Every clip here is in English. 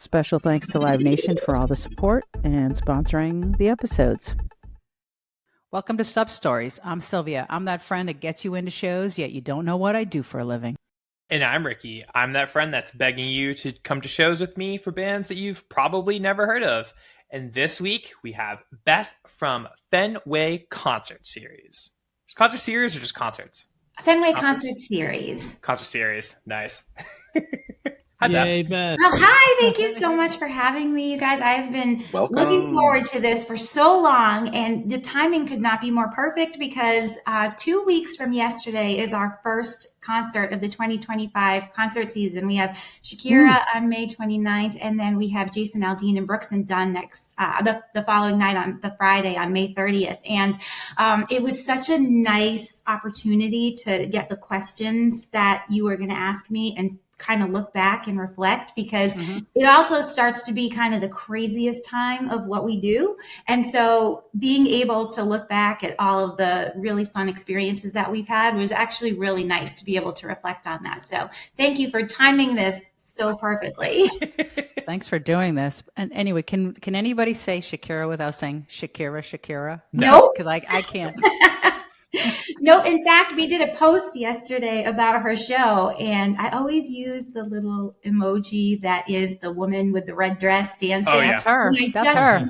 Special thanks to Live Nation for all the support and sponsoring the episodes. Welcome to Stub Stories. I'm Sylvia. I'm that friend that gets you into shows, yet you don't know what I do for a living. And I'm Ricky. I'm that friend that's begging you to come to shows with me for bands that you've probably never heard of. And this week, we have Beth from Fenway Concert Series. Is concert series or just concerts? Fenway Concert Series. Concert Series. Nice. Hi, Yay, Beth. Well, hi. Thank you so much for having me, you guys. I've been looking forward to this for so long, and the timing could not be more perfect because 2 weeks from yesterday is our first concert of the 2025 concert season. We have Shakira on May 29th, and then we have Jason Aldean and Brooks and Dunn next the following night on the Friday on May 30th. And it was such a nice opportunity to get the questions that you were going to ask me and kind of look back and reflect, because it also starts to be kind of the craziest time of what we do. And so being able to look back at all of the really fun experiences that we've had was actually really nice to be able to reflect on that. So thank you for timing this so perfectly. Thanks for doing this. And anyway, can anybody say Shakira without saying Shakira? No, because I can't. No, in fact, we did a post yesterday about her show, and I always use the little emoji that is the woman with the red dress dancing. Oh, yeah. That's her. That's her.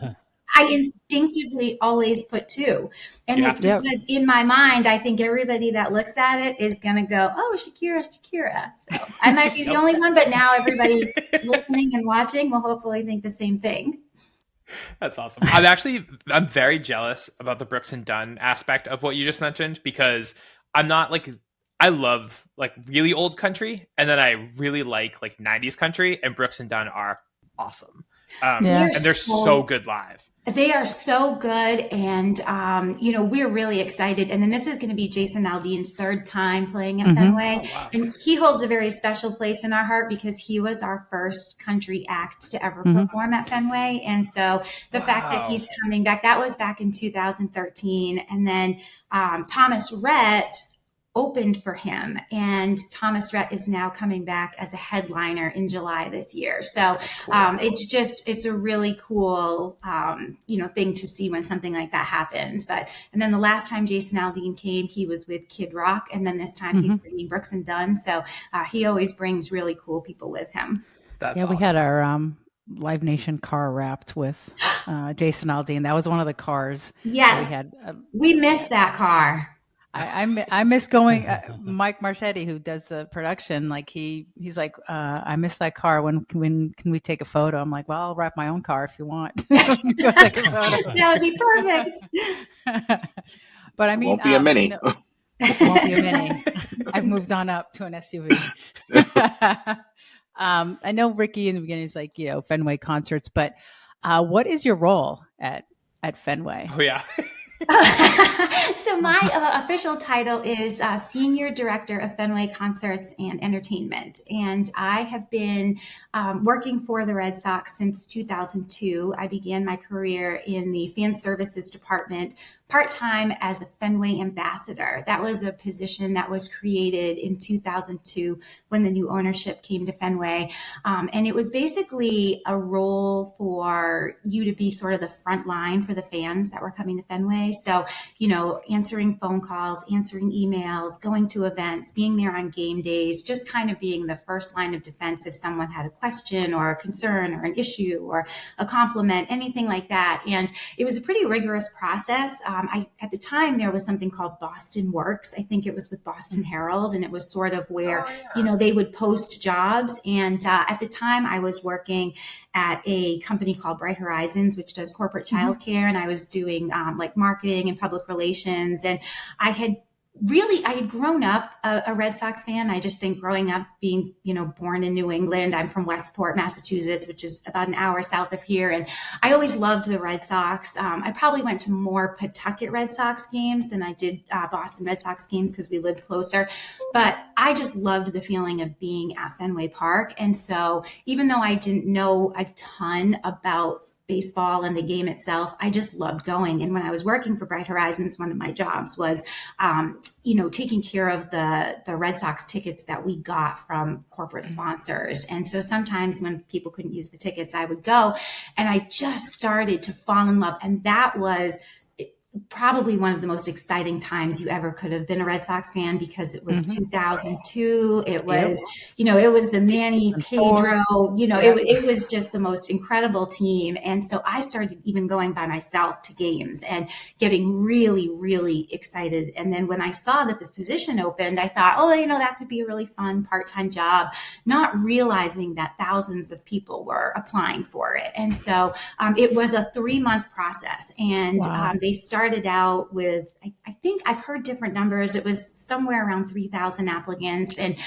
I instinctively always put two. And it's because in my mind, I think everybody that looks at it is going to go, oh, Shakira. So I might be the only one, but now everybody listening and watching will hopefully think the same thing. That's awesome. I'm very jealous about the Brooks and Dunn aspect of what you just mentioned, because I'm not I love really old country, and then I really like 90s country, and Brooks and Dunn are awesome. And they're so good live. They are so good. And, we're really excited. And then this is going to be Jason Aldean's third time playing at Fenway. Oh, wow. And he holds a very special place in our heart because he was our first country act to ever perform at Fenway. And so the fact that he's coming back, that was back in 2013. And then Thomas Rhett opened for him, and Thomas Rhett is now coming back as a headliner in July this year. So it's a really cool thing to see when something like that happens. And then the last time Jason Aldean came, he was with Kid Rock, and then this time he's bringing Brooks and Dunn. So he always brings really cool people with him. That's awesome. We had our Live Nation car wrapped with Jason Aldean. That was one of the cars. Yes, we missed that car. I miss going. Mike Marchetti, who does the production, he's like, I miss that car. When can we take a photo? I'm like, well, I'll wrap my own car if you want. Go take a photo. That would be perfect. But I mean, won't be a mini. It won't be a mini. I've moved on up to an SUV. I know Ricky in the beginning is Fenway concerts, but what is your role at Fenway? Oh yeah. So my official title is Senior Director of Fenway Concerts and Entertainment. And I have been working for the Red Sox since 2002. I began my career in the fan services department part-time as a Fenway Ambassador. That was a position that was created in 2002 when the new ownership came to Fenway. And it was basically a role for you to be sort of the front line for the fans that were coming to Fenway. So, answering phone calls, answering emails, going to events, being there on game days, just kind of being the first line of defense if someone had a question or a concern or an issue or a compliment, anything like that. And it was a pretty rigorous process. At the time, there was something called Boston Works. I think it was with Boston Herald, and it was sort of where, they would post jobs. And at the time, I was working at a company called Bright Horizons, which does corporate childcare. And I was doing marketing and public relations. And I had grown up a Red Sox fan. I just think growing up being, born in New England, I'm from Westport, Massachusetts, which is about an hour south of here. And I always loved the Red Sox. I probably went to more Pawtucket Red Sox games than I did Boston Red Sox games because we lived closer. But I just loved the feeling of being at Fenway Park. And so even though I didn't know a ton about baseball and the game itself, I just loved going. And when I was working for Bright Horizons, one of my jobs was, taking care of the Red Sox tickets that we got from corporate sponsors. And so sometimes when people couldn't use the tickets, I would go, and I just started to fall in love. And that was probably one of the most exciting times you ever could have been a Red Sox fan, because it was 2002. It was, it was the Manny, Pedro, it was just the most incredible team. And so I started even going by myself to games and getting really, really excited. And then when I saw that this position opened, I thought, that could be a really fun part-time job, not realizing that thousands of people were applying for it. And so it was a 3-month process, and they started out with, I think I've heard different numbers. It was somewhere around 3,000 applicants. And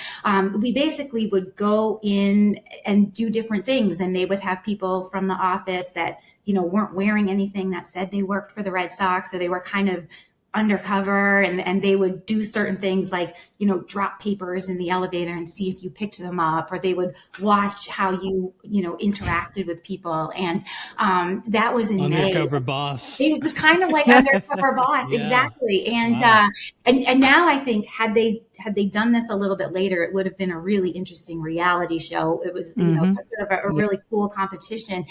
we basically would go in and do different things. And they would have people from the office that, weren't wearing anything that said they worked for the Red Sox. So they were kind of undercover, and they would do certain things like, drop papers in the elevator and see if you picked them up, or they would watch how you, interacted with people. And that was in May. Undercover boss. It was kind of like undercover boss. Yeah. Exactly. And, and now I think had they done this a little bit later, it would have been a really interesting reality show. It was, sort of a really cool competition.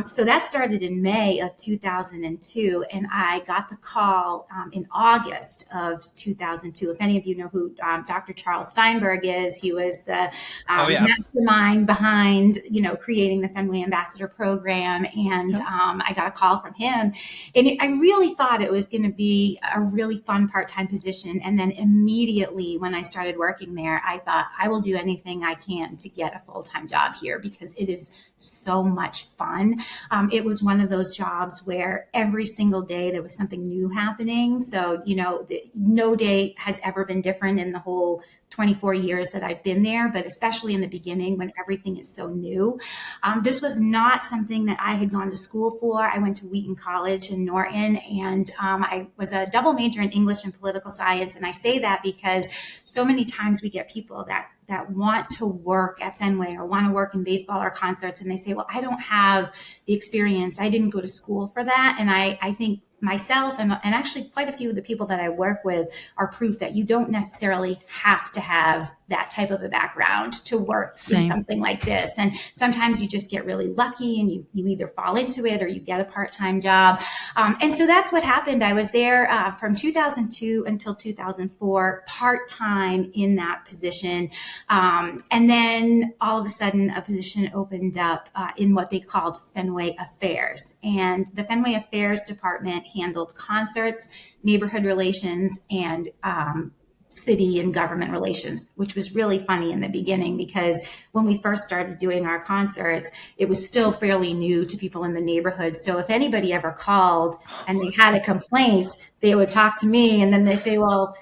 So that started in May of 2002. And I got the call in August of 2002. If any of you know who Dr. Charles Steinberg is, he was the mastermind behind, creating the Fenway Ambassador program. And I got a call from him. And I really thought it was going to be a really fun part-time position. And then immediately when I started working there, I thought I will do anything I can to get a full-time job here, because it is so much fun. It was one of those jobs where every single day there was something new happening. So, no day has ever been different in the whole 24 years that I've been there, but especially in the beginning when everything is so new. This was not something that I had gone to school for. I went to Wheaton College in Norton, and I was a double major in English and political science. And I say that because so many times we get people that want to work at Fenway or want to work in baseball or concerts, and they say, well, I don't have the experience. I didn't go to school for that. And I think myself and actually quite a few of the people that I work with are proof that you don't necessarily have to have that type of a background to work in something like this. And sometimes you just get really lucky and you either fall into it or you get a part-time job. And so that's what happened. I was there from 2002 until 2004, part-time in that position. And then all of a sudden a position opened up in what they called Fenway Affairs. And the Fenway Affairs department handled concerts, neighborhood relations, and city and government relations, which was really funny in the beginning, because when we first started doing our concerts, it was still fairly new to people in the neighborhood. So if anybody ever called and they had a complaint, they would talk to me, and then they say, well,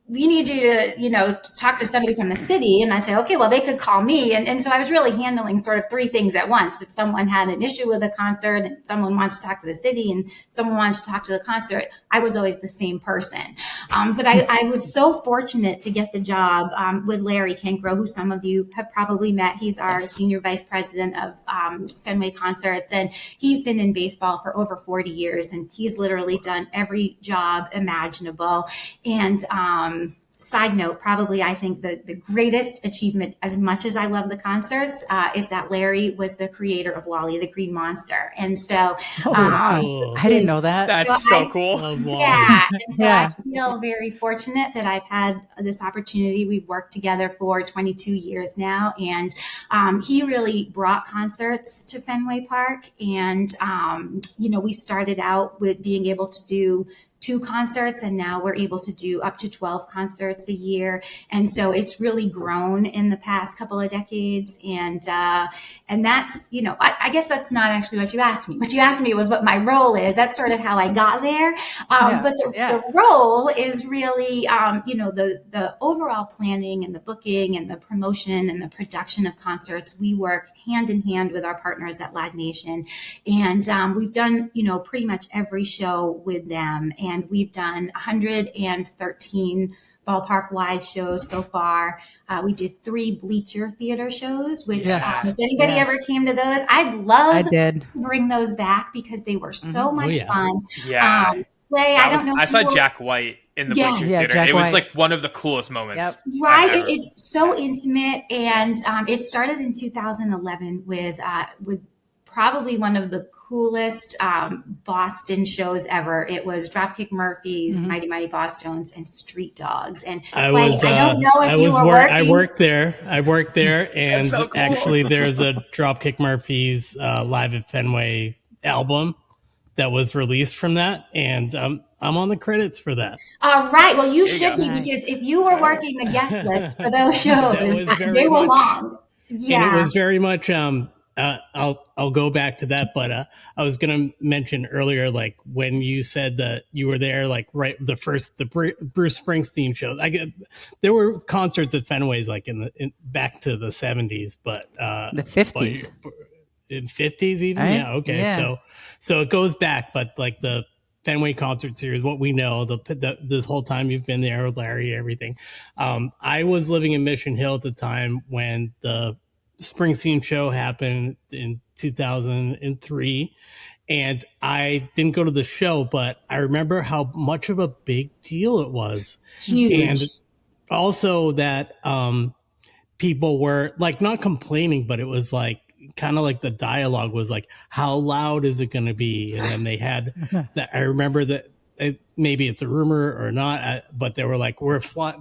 we need you to, to talk to somebody from the city. And I'd say, okay, well, they could call me. And so I was really handling sort of 3 things at once. If someone had an issue with a concert and someone wanted to talk to the city and someone wanted to talk to the concert, I was always the same person. But I was so fortunate to get the job with Larry Kinkrow, who some of you have probably met. He's our senior vice president of Fenway Concerts. And he's been in baseball for over 40 years. And he's literally done every job imaginable. And side note, probably I think the greatest achievement, as much as I love the concerts, is that Larry was the creator of Wally the Green Monster. And so I didn't know that. That's so cool. Yeah. And so I feel very fortunate that I've had this opportunity. We've worked together for 22 years now. And he really brought concerts to Fenway Park. And, we started out with being able to do 2 concerts, and now we're able to do up to 12 concerts a year. And so it's really grown in the past couple of decades. And that's, I guess that's not actually what you asked me. What you asked me was what my role is. That's sort of how I got there. But the role is really, the overall planning and the booking and the promotion and the production of concerts. We work hand in hand with our partners at Live Nation. And we've done, pretty much every show with them. And we've done 113 ballpark wide shows so far. We did 3 bleacher theater shows, which if anybody ever came to those, I'd love to bring those back because they were so much fun. Yeah. I don't know. I saw Jack White in the bleacher theater. It was like one of the coolest moments. Right. It's so intimate. And it started in 2011 with probably one of the coolest Boston shows ever. It was Dropkick Murphys, Mighty Mighty Boss Jones, and Street Dogs. And I don't know if you were working. I worked there, and so cool. Actually, there's a Dropkick Murphys Live at Fenway album that was released from that, and I'm on the credits for that. All right. Well, you should be, because if you were working the guest list for those shows, they were long. Yeah, and it was very much. I'll go back to that, but I was going to mention earlier, like when you said that you were there, like right the Bruce Springsteen show. There were concerts at Fenway's like back to the 70s, but the 50s, in 50s even. Right? Yeah, okay, yeah. So it goes back, but like the Fenway Concert Series, what we know, this whole time you've been there with Larry, everything. I was living in Mission Hill at the time when the Springsteen show happened in 2003, and I didn't go to the show, but I remember how much of a big deal it was. Huge. And also that people were like not complaining, but it was like kind of like the dialogue was like, how loud is it going to be? And then they had that. I remember that maybe it's a rumor or not, but they were like,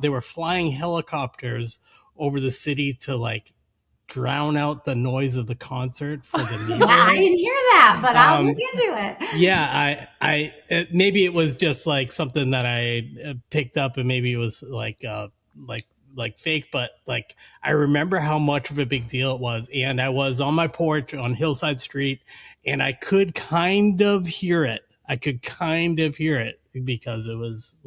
they were flying helicopters over the city to like drown out the noise of the concert for the neighborhood. Wow, I didn't hear that, but I'll look into it. Yeah, I maybe it was just like something that I picked up, and maybe it was like fake, but like I remember how much of a big deal it was, and I was on my porch on Hillside Street, and I could kind of hear it. Because it was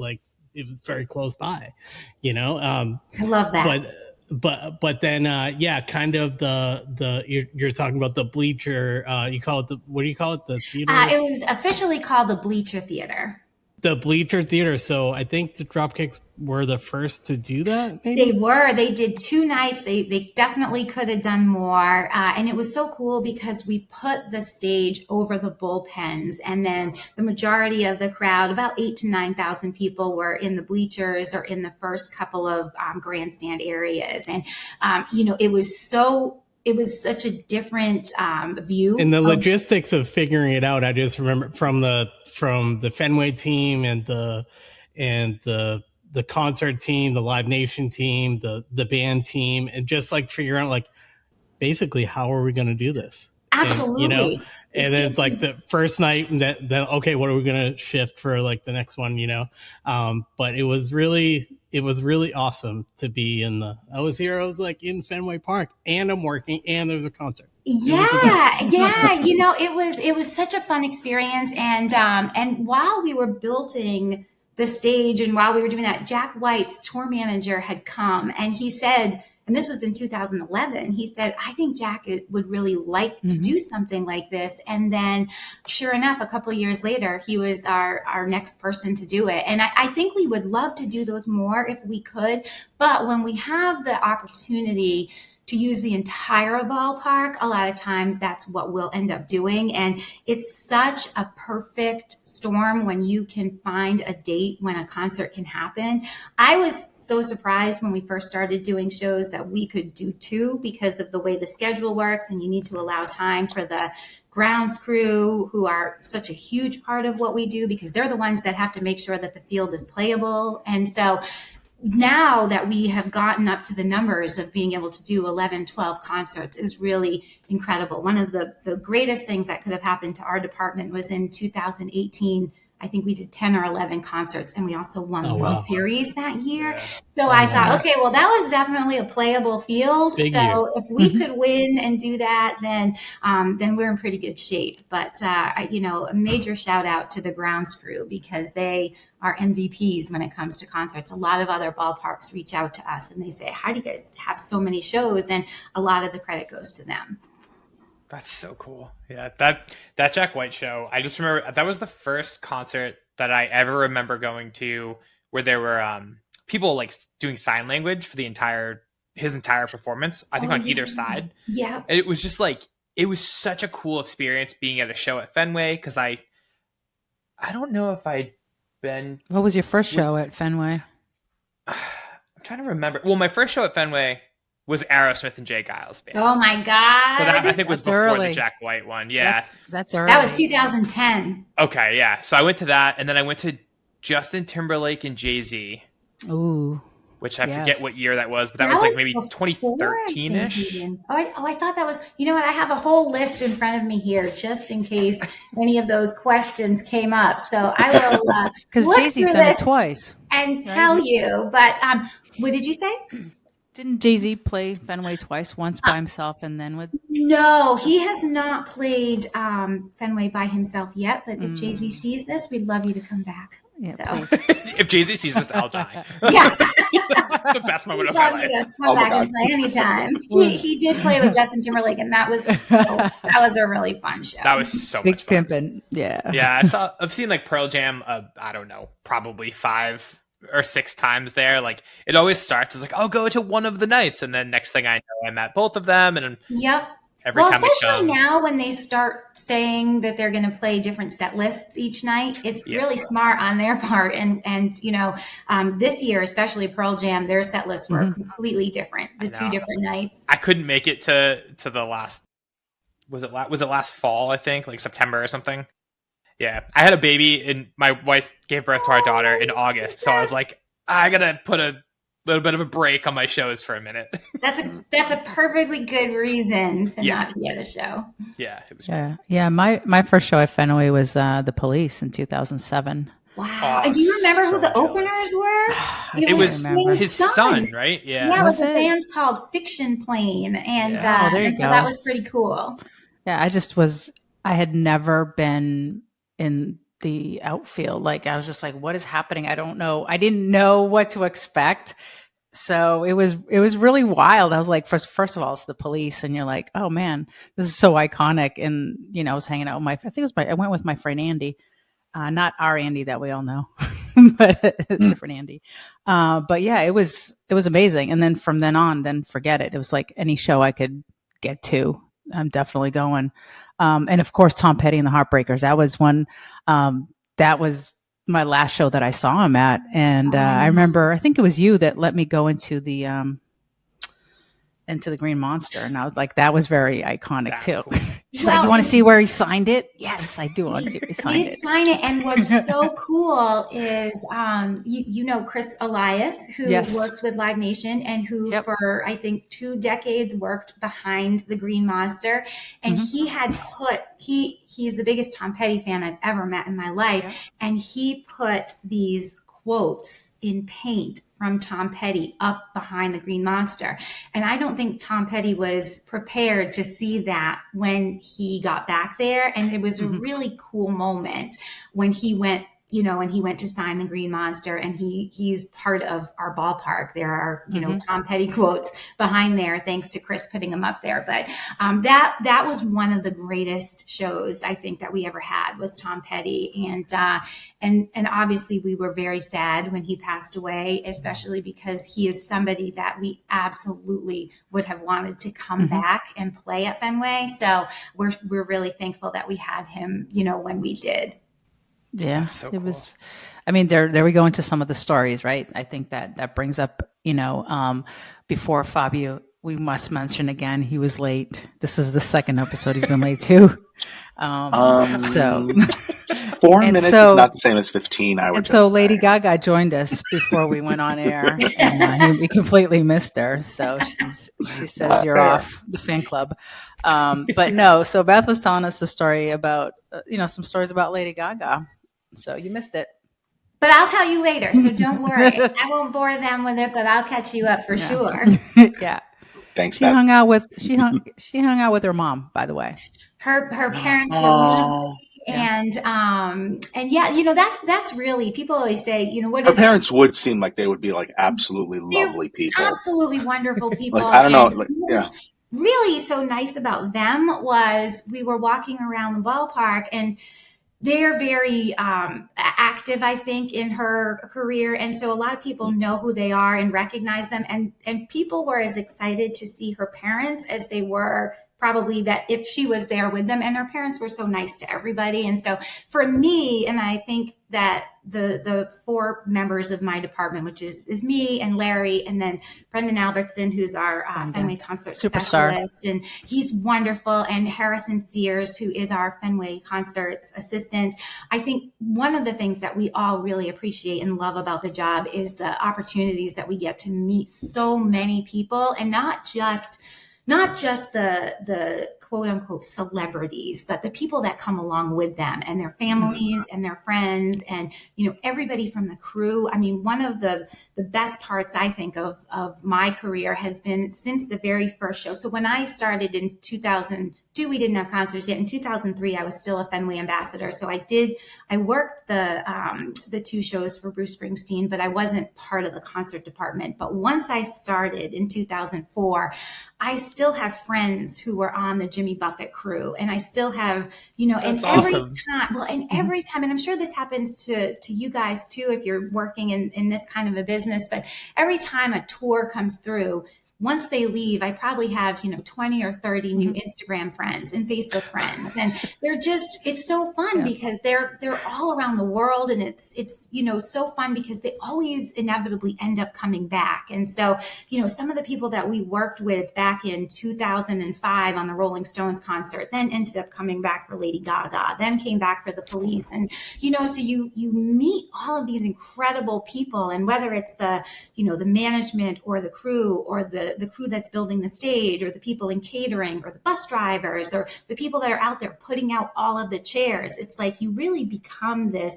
very close by, you know. I love that. But then kind of you're talking about the bleacher. You call it what do you call it? The theater. It was officially called the Bleacher Theater. The Bleacher Theater. So I think the Dropkicks were the first to do that. Maybe? They were. They did 2 nights. They definitely could have done more. And it was so cool because we put the stage over the bullpens, and then the majority of the crowd, about 8,000 to 9,000 people, were in the bleachers or in the first couple of grandstand areas. And, it was such a different view. And the logistics of figuring it out, I just remember from the Fenway team and the concert team, the Live Nation team, the band team, and just like figuring out like basically how are we going to do this? Absolutely. And then it's like the first night, and then okay, what are we going to shift for like the next one? But it was really awesome to be I was like in Fenway Park, and I'm working, and there was a concert. Yeah. It was such a fun experience. And while we were building the stage and while we were doing that, Jack White's tour manager had come, and he said, and this was in 2011, he said, I think Jack would really like to do something like this. And then sure enough, a couple of years later, he was our next person to do it. And I think we would love to do those more if we could. But when we have the opportunity to use the entire ballpark, a lot of times that's what we'll end up doing. And it's such a perfect storm when you can find a date when a concert can happen. I was so surprised when we first started doing shows that we could do 2 because of the way the schedule works, and you need to allow time for the grounds crew, who are such a huge part of what we do because they're the ones that have to make sure that the field is playable. And so now that we have gotten up to the numbers of being able to do 11, 12 concerts is really incredible. One of the greatest things that could have happened to our department was in 2018. I think we did 10 or 11 concerts, and we also won the World Series that year. Yeah. So I thought, okay, well, that was definitely a playable field. If we could win and do that, then we're in pretty good shape. But, a major shout out to the grounds crew because they are MVPs when it comes to concerts. A lot of other ballparks reach out to us and they say, how do you guys have so many shows? And a lot of the credit goes to them. That's so cool. Yeah, that Jack White show, I just remember that was the first concert that I ever remember going to where there were people like doing sign language for his entire performance, I think on either side. Yeah. And it was just like, it was such a cool experience being at a show at Fenway. Cause I don't know if I'd been. What was your first show at Fenway? I'm trying to remember. Well, my first show at Fenway was Aerosmith and Jay Giles band. Oh my God. So that I think was before early. the Jack White one. Yeah. That's early. That was 2010. Okay. Yeah. So I went to that, and then I went to Justin Timberlake and Jay-Z. Ooh. Which I forget what year that was, but that was like maybe 2013-ish. I thought that was, you know what? I have a whole list in front of me here just in case any of those questions came up. So I will because Jay-Z's done it twice and tell you. But what did you say? Didn't Jay-Z play Fenway twice? Once by himself and then with? No, he has not played Fenway by himself yet. But if Jay-Z sees this, we'd love you to come back. Yeah, so. If Jay-Z sees this, I'll die. Yeah. The best moment of my life. Come back and play anytime. He did play with Justin Timberlake, and that was a really fun show. That was so Big much fun. Pimpin', yeah. Yeah, I've seen like Pearl Jam. I don't know, probably 5 or 6 times there. Like it always starts as like, I'll go to one of the nights, and then next thing I know, I'm at both of them, and yep. Every time especially now when they start saying that they're going to play different set lists each night, it's really smart on their part. And you know, this year, especially Pearl Jam, their set lists were completely different. The 2 different nights. I couldn't make it to the last. Was it last fall? I think like September or something. Yeah, I had a baby, and my wife gave birth to our daughter in August, so I was like, I gotta put a little bit of a break on my shows for a minute. That's a perfectly good reason to not be at a show. Yeah, it was. Yeah. My first show at Fenway was The Police in 2007. Wow! And do you remember who the openers were? It was his son, right? Yeah. Yeah, it was a band called Fiction Plane, and so that was pretty cool. Yeah, I had never been in the outfield. Like I was just like, what is happening? I don't know. I didn't know what to expect. So it was really wild. I was like, first of all, it's The Police, and you're like, oh man, this is so iconic. And you know, I was hanging out with I went with my friend Andy, not our Andy that we all know, but a different Andy. But yeah, it was amazing. And then from then on, forget it. It was like any show I could get to, I'm definitely going. And of course, Tom Petty and the Heartbreakers. That was one. That was my last show that I saw him at, and I remember. I think it was you that let me go into the Green Monster, and I was like, that was very iconic too. Cool. She's like, you want to see where he signed it? Yes, I do want to see where he signed it. He did sign it, and what's so cool is, you know, Chris Elias, who worked with Live Nation, and who for I think 2 decades worked behind the Green Monster, and he had put he's the biggest Tom Petty fan I've ever met in my life, and he put these quotes in paint from Tom Petty up behind the Green Monster. And I don't think Tom Petty was prepared to see that when he got back there. And it was a really cool moment when he went, you know, when he went to sign the Green Monster, and he's part of our ballpark. There are, you know, Tom Petty quotes behind there, thanks to Chris putting them up there. But that was one of the greatest shows I think that we ever had, was Tom Petty. And obviously we were very sad when he passed away, especially because he is somebody that we absolutely would have wanted to come back and play at Fenway. So we're really thankful that we had him, you know, when we did. Yeah, so it was. I mean, there we go into some of the stories, right? I think that brings up, you know, before Fabio, we must mention again, he was late. This is the second episode he's been late too. So 4 minutes is not the same as 15. I would. And so Lady Gaga joined us before we went on air, and we completely missed her. So she says you're off the fan club. But no, so Beth was telling us a story about, you know, some stories about Lady Gaga. So you missed it. But I'll tell you later, so don't worry. I won't bore them with it, but I'll catch you up for sure. Yeah. Thanks, she Beth. hung out with her mom, by the way. Her parents were lovely. And yeah, you know, that's really, people always say, you know, her parents would seem like they would be like absolutely lovely people. Absolutely wonderful people. Like, I don't know. Like, really so nice about them was we were walking around the ballpark, and they're very active, I think, in her career. And so a lot of people know who they are and recognize them. And people were as excited to see her parents as they were probably that if she was there with them. And her parents were so nice to everybody. And so for me, and I think that the four members of my department, which is me and Larry, and then Brendan Albertson, who's our Fenway Concert Superstar. Specialist, and he's wonderful, and Harrison Sears, who is our Fenway Concerts assistant. I think one of the things that we all really appreciate and love about the job is the opportunities that we get to meet so many people, and not just the quote unquote celebrities, but the people that come along with them and their families and their friends and, everybody from the crew. I mean, one of the best parts I think of my career has been since the very first show. So when I started in 2002, we didn't have concerts yet. In 2003, I was still a Fenway Ambassador. So I worked the two shows for Bruce Springsteen, but I wasn't part of the concert department. But once I started in 2004, I still have friends who were on the Jimmy Buffett crew, and I still have, That's awesome. every time, and I'm sure this happens to you guys too, if you're working in this kind of a business, but every time a tour comes through, once they leave, I probably have, 20 or 30 new Instagram friends and Facebook friends. And it's so fun because they're all around the world. And it's, so fun because they always inevitably end up coming back. And so, some of the people that we worked with back in 2005 on the Rolling Stones concert, then ended up coming back for Lady Gaga, then came back for the Police. And, so you meet all of these incredible people, and whether it's the management or the crew or the crew that's building the stage, or the people in catering, or the bus drivers, or the people that are out there putting out all of the chairs. It's like you really become this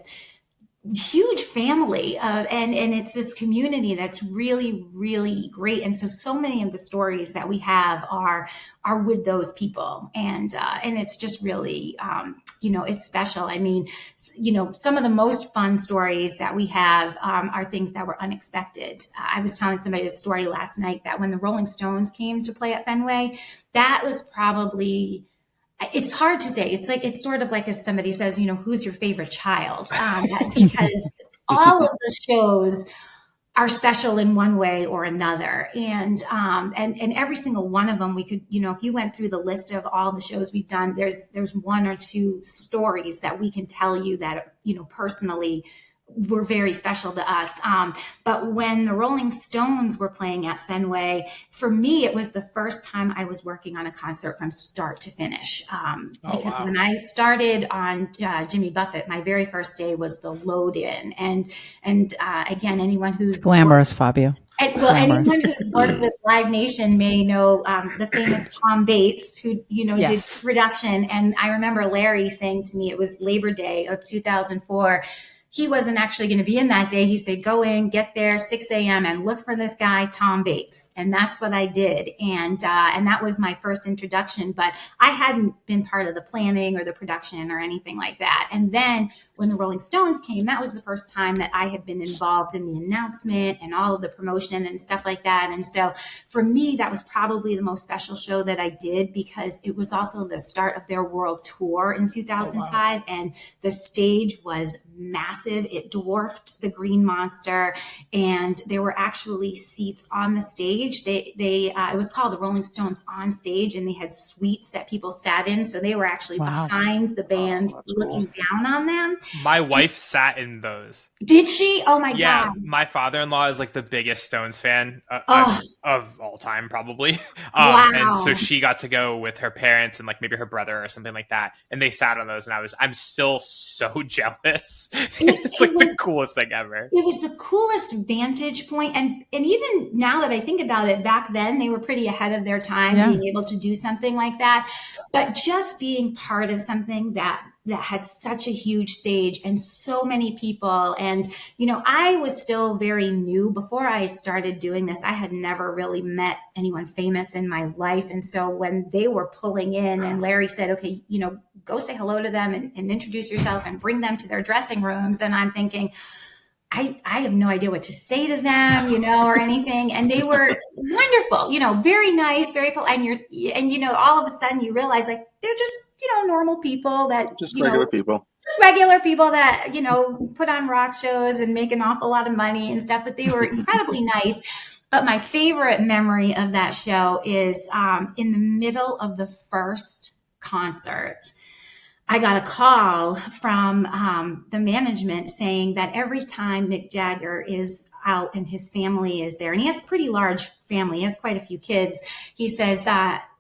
huge family and it's this community that's really, really great. And so many of the stories that we have are with those people, and it's just really it's special. I mean, some of the most fun stories that we have are things that were unexpected. I was telling somebody the story last night that when the Rolling Stones came to play at Fenway, that was probably, it's hard to say. It's sort of like if somebody says, who's your favorite child? Because all of the shows are special in one way or another. And every single one of them, we could, if you went through the list of all the shows we've done, there's one or two stories that we can tell you that, personally were very special to us. But when the Rolling Stones were playing at Fenway, for me, it was the first time I was working on a concert from start to finish. Because when I started on Jimmy Buffett, my very first day was the load in. And again, anyone who's glamorous, Fabio. Anyone who's worked with Live Nation may know the famous Tom Bates, who did production. And I remember Larry saying to me, it was Labor Day of 2004. He wasn't actually going to be in that day. He said, go in, get there 6 a.m. and look for this guy, Tom Bates. And that's what I did. And that was my first introduction, but I hadn't been part of the planning or the production or anything like that. And then when the Rolling Stones came, that was the first time that I had been involved in the announcement and all of the promotion and stuff like that. And so for me, that was probably the most special show that I did, because it was also the start of their world tour in 2005. And the stage was massive. It dwarfed the Green Monster, and there were actually seats on the stage. It was called the Rolling Stones on Stage, and they had suites that people sat in. So they were actually behind the band, looking down on them. My wife sat in those. Did she? Oh my God. Yeah, my father-in-law is like the biggest Stones fan of all time, probably. Wow. And so she got to go with her parents and like maybe her brother or something like that, and they sat on those, and I'm still so jealous. It's like the coolest thing ever. It was the coolest vantage point. And even now that I think about it, back then they were pretty ahead of their time, being able to do something like that. But just being part of something that had such a huge stage and so many people. And, I was still very new. Before I started doing this, I had never really met anyone famous in my life. And so when they were pulling in and Larry said, okay, go say hello to them and introduce yourself and bring them to their dressing rooms. And I'm thinking, I have no idea what to say to them, or anything. And they were wonderful, very nice, very polite. And all of a sudden you realize like, they're just, normal people that just regular people. Just regular people that, put on rock shows and make an awful lot of money and stuff, but they were incredibly nice. But my favorite memory of that show is in the middle of the first concert, I got a call from the management saying that every time Mick Jagger is out and his family is there, and he has a pretty large family, he has quite a few kids, he says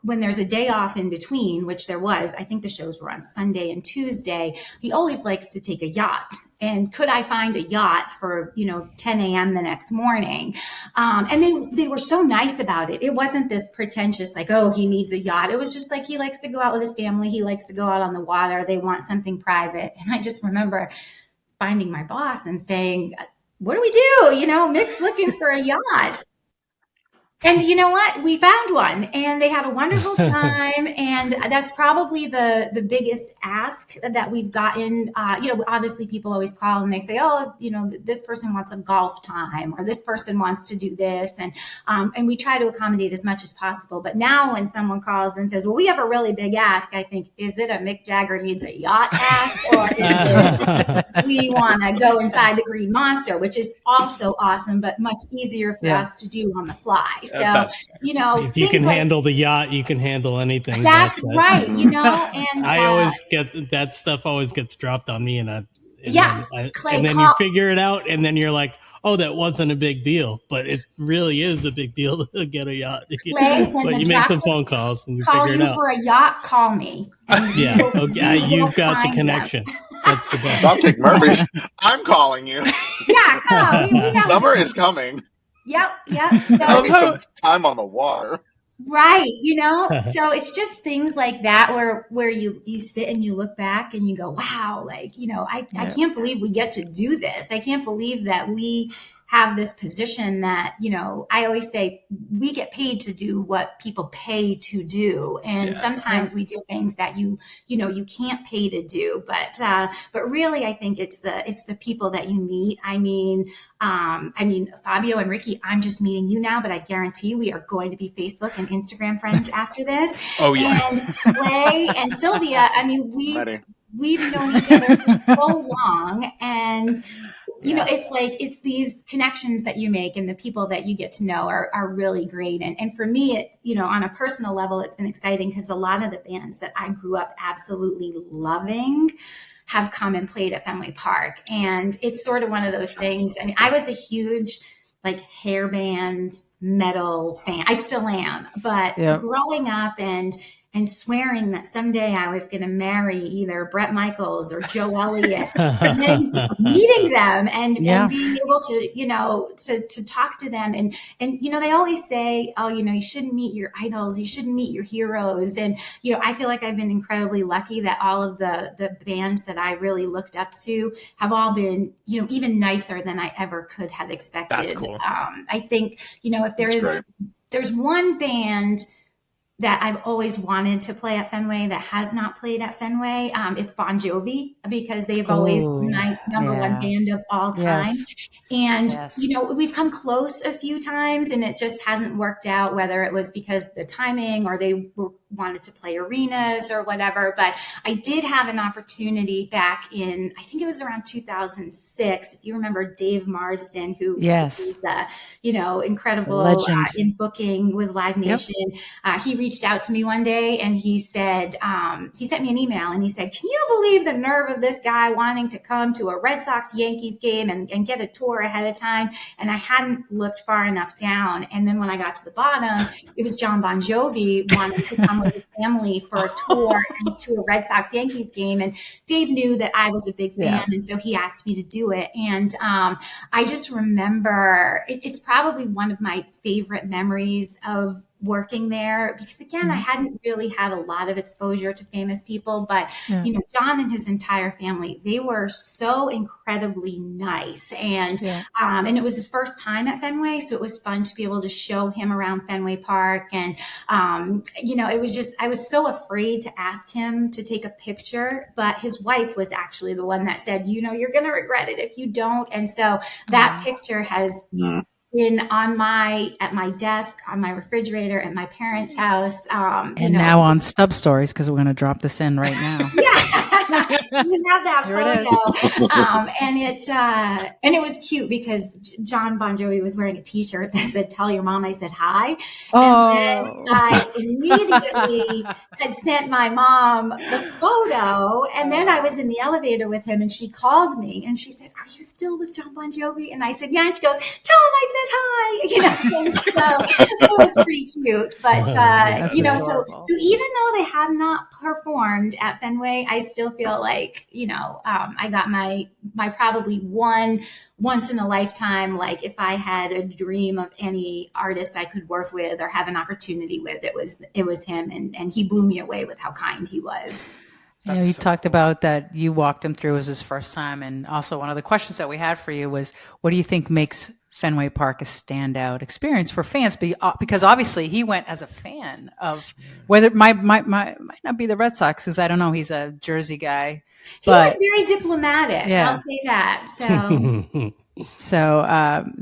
when there's a day off in between, which there was, I think the shows were on Sunday and Tuesday, he always likes to take a yacht. And could I find a yacht for, 10 a.m. the next morning? And they were so nice about it. It wasn't this pretentious, like, oh, he needs a yacht. It was just like, he likes to go out with his family. He likes to go out on the water. They want something private. And I just remember finding my boss and saying, what do we do? Mick's looking for a yacht. And you know what? We found one, and they had a wonderful time. And that's probably the biggest ask that we've gotten. Obviously people always call and they say, oh, this person wants a golf time, or this person wants to do this. And we try to accommodate as much as possible. But now when someone calls and says, well, we have a really big ask, I think, is it a Mick Jagger needs a yacht ask, or is it we want to go inside the Green Monster, which is also awesome, but much easier for us to do on the fly. So, if you can handle the yacht, you can handle anything. That's right. And I always get that stuff always gets dropped on me, and then you figure it out, and then you're like, oh, that wasn't a big deal, but it really is a big deal to get a yacht. But you make some phone calls and you figure it out. For a yacht, call me. Yeah, okay. You've got the connection. That's the best. Optic Murphys, I'm calling you. Yeah, call. Summer is coming. Yep. So some time on the water. Right. So it's just things like that where you sit and you look back and you go, wow, I can't believe we get to do this. I can't believe that we have this position that, I always say we get paid to do what people pay to do. And sometimes we do things that you can't pay to do. But really, I think it's the people that you meet. I mean, Fabio and Ricky, I'm just meeting you now, but I guarantee we are going to be Facebook and Instagram friends after this. Oh, yeah. And Clay and Sylvia, we've known each other for so long, and it's these connections that you make and the people that you get to know are really great. And for me, on a personal level, it's been exciting because a lot of the bands that I grew up absolutely loving have come and played at Fenway Park. And it's sort of one of those things. I mean, I was a huge hair band metal fan. I still am, but growing up and swearing that someday I was going to marry either Bret Michaels or Joe Elliott, and then meeting them and being able to, to talk to them. And, they always say, oh, you shouldn't meet your idols. You shouldn't meet your heroes. And, I feel like I've been incredibly lucky that all of the bands that I really looked up to have all been, even nicer than I ever could have expected. That's cool. I think, if there's one band that I've always wanted to play at Fenway that has not played at Fenway, it's Bon Jovi, because they've always been my number one band of all time. Yes. And, we've come close a few times and it just hasn't worked out, whether it was because the timing or they wanted to play arenas or whatever. But I did have an opportunity back in, I think it was around 2006. If you remember Dave Marsden, who is incredible in booking with Live Nation. He reached out to me one day and he said, he sent me an email and he said, can you believe the nerve of this guy wanting to come to a Red Sox Yankees game and get a tour ahead of time? And I hadn't looked far enough down. And then when I got to the bottom, it was John Bon Jovi wanting to come with his family for a tour and to a Red Sox Yankees game. And Dave knew that I was a big fan. And so he asked me to do it. And I just remember it's probably one of my favorite memories of working there, because again, I hadn't really had a lot of exposure to famous people, but John and his entire family, they were so incredibly nice. And and it was his first time at Fenway, so it was fun to be able to show him around Fenway Park. And it was just, I was so afraid to ask him to take a picture, but his wife was actually the one that said, you're going to regret it if you don't. And so that picture has been at my desk, on my refrigerator at my parents' house. And now on Stub Stories, because we're going to drop this in right now. have that Here it photo. And it was cute because John Bon Jovi was wearing a T-shirt that said, "Tell your mom I said hi." And then I immediately had sent my mom the photo. And then I was in the elevator with him and she called me and she said, "Are you still with John Bon Jovi?" And I said, "Yeah." And she goes, "Tell him I said hi." And so it was pretty cute. But, so even though they have not performed at Fenway, I still feel like, I got my probably once in a lifetime, like if I had a dream of any artist I could work with or have an opportunity with, it was him. And he blew me away with how kind he was. You talked about that you walked him through as his first time. And also one of the questions that we had for you was, what do you think makes Fenway Park a standout experience for fans? Because obviously he went as a fan of, whether it might not be the Red Sox, because I don't know, he's a Jersey guy. He was very diplomatic. Yeah. I'll say that.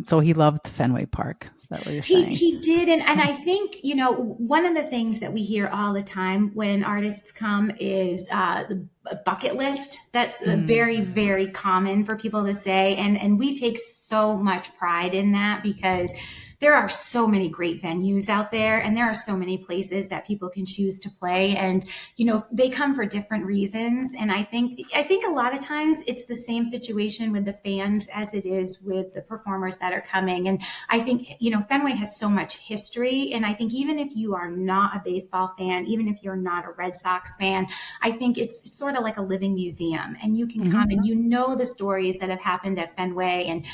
So he loved Fenway Park. Is that what you're saying? He did. And I think, one of the things that we hear all the time when artists come is the bucket list. That's very, very common for people to say. And we take so much pride in that because there are so many great venues out there and there are so many places that people can choose to play. And, they come for different reasons. And I think a lot of times it's the same situation with the fans as it is with the performers that are coming. And I think, Fenway has so much history. And I think even if you are not a baseball fan, even if you're not a Red Sox fan, I think it's sort of like a living museum and you can come and the stories that have happened at Fenway. And,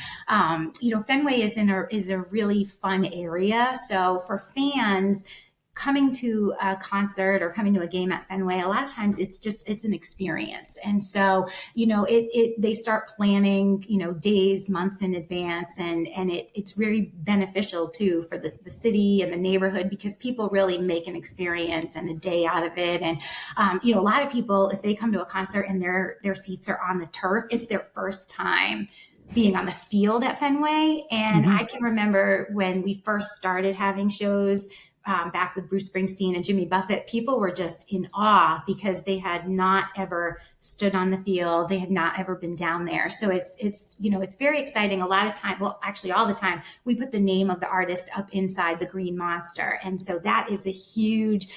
Fenway is a really fun area. So for fans coming to a concert or coming to a game at Fenway, a lot of times it's an experience. And so, they start planning, days, months in advance. And it's very beneficial too for the city and the neighborhood because people really make an experience and a day out of it. And, a lot of people, if they come to a concert and their seats are on the turf, it's their first time being on the field at Fenway. And I can remember when we first started having shows back with Bruce Springsteen and Jimmy Buffett, people were just in awe because they had not ever stood on the field. They had not ever been down there. So it's very exciting. A lot of time, well, actually all the time, we put the name of the artist up inside the green monster. And so that is a huge,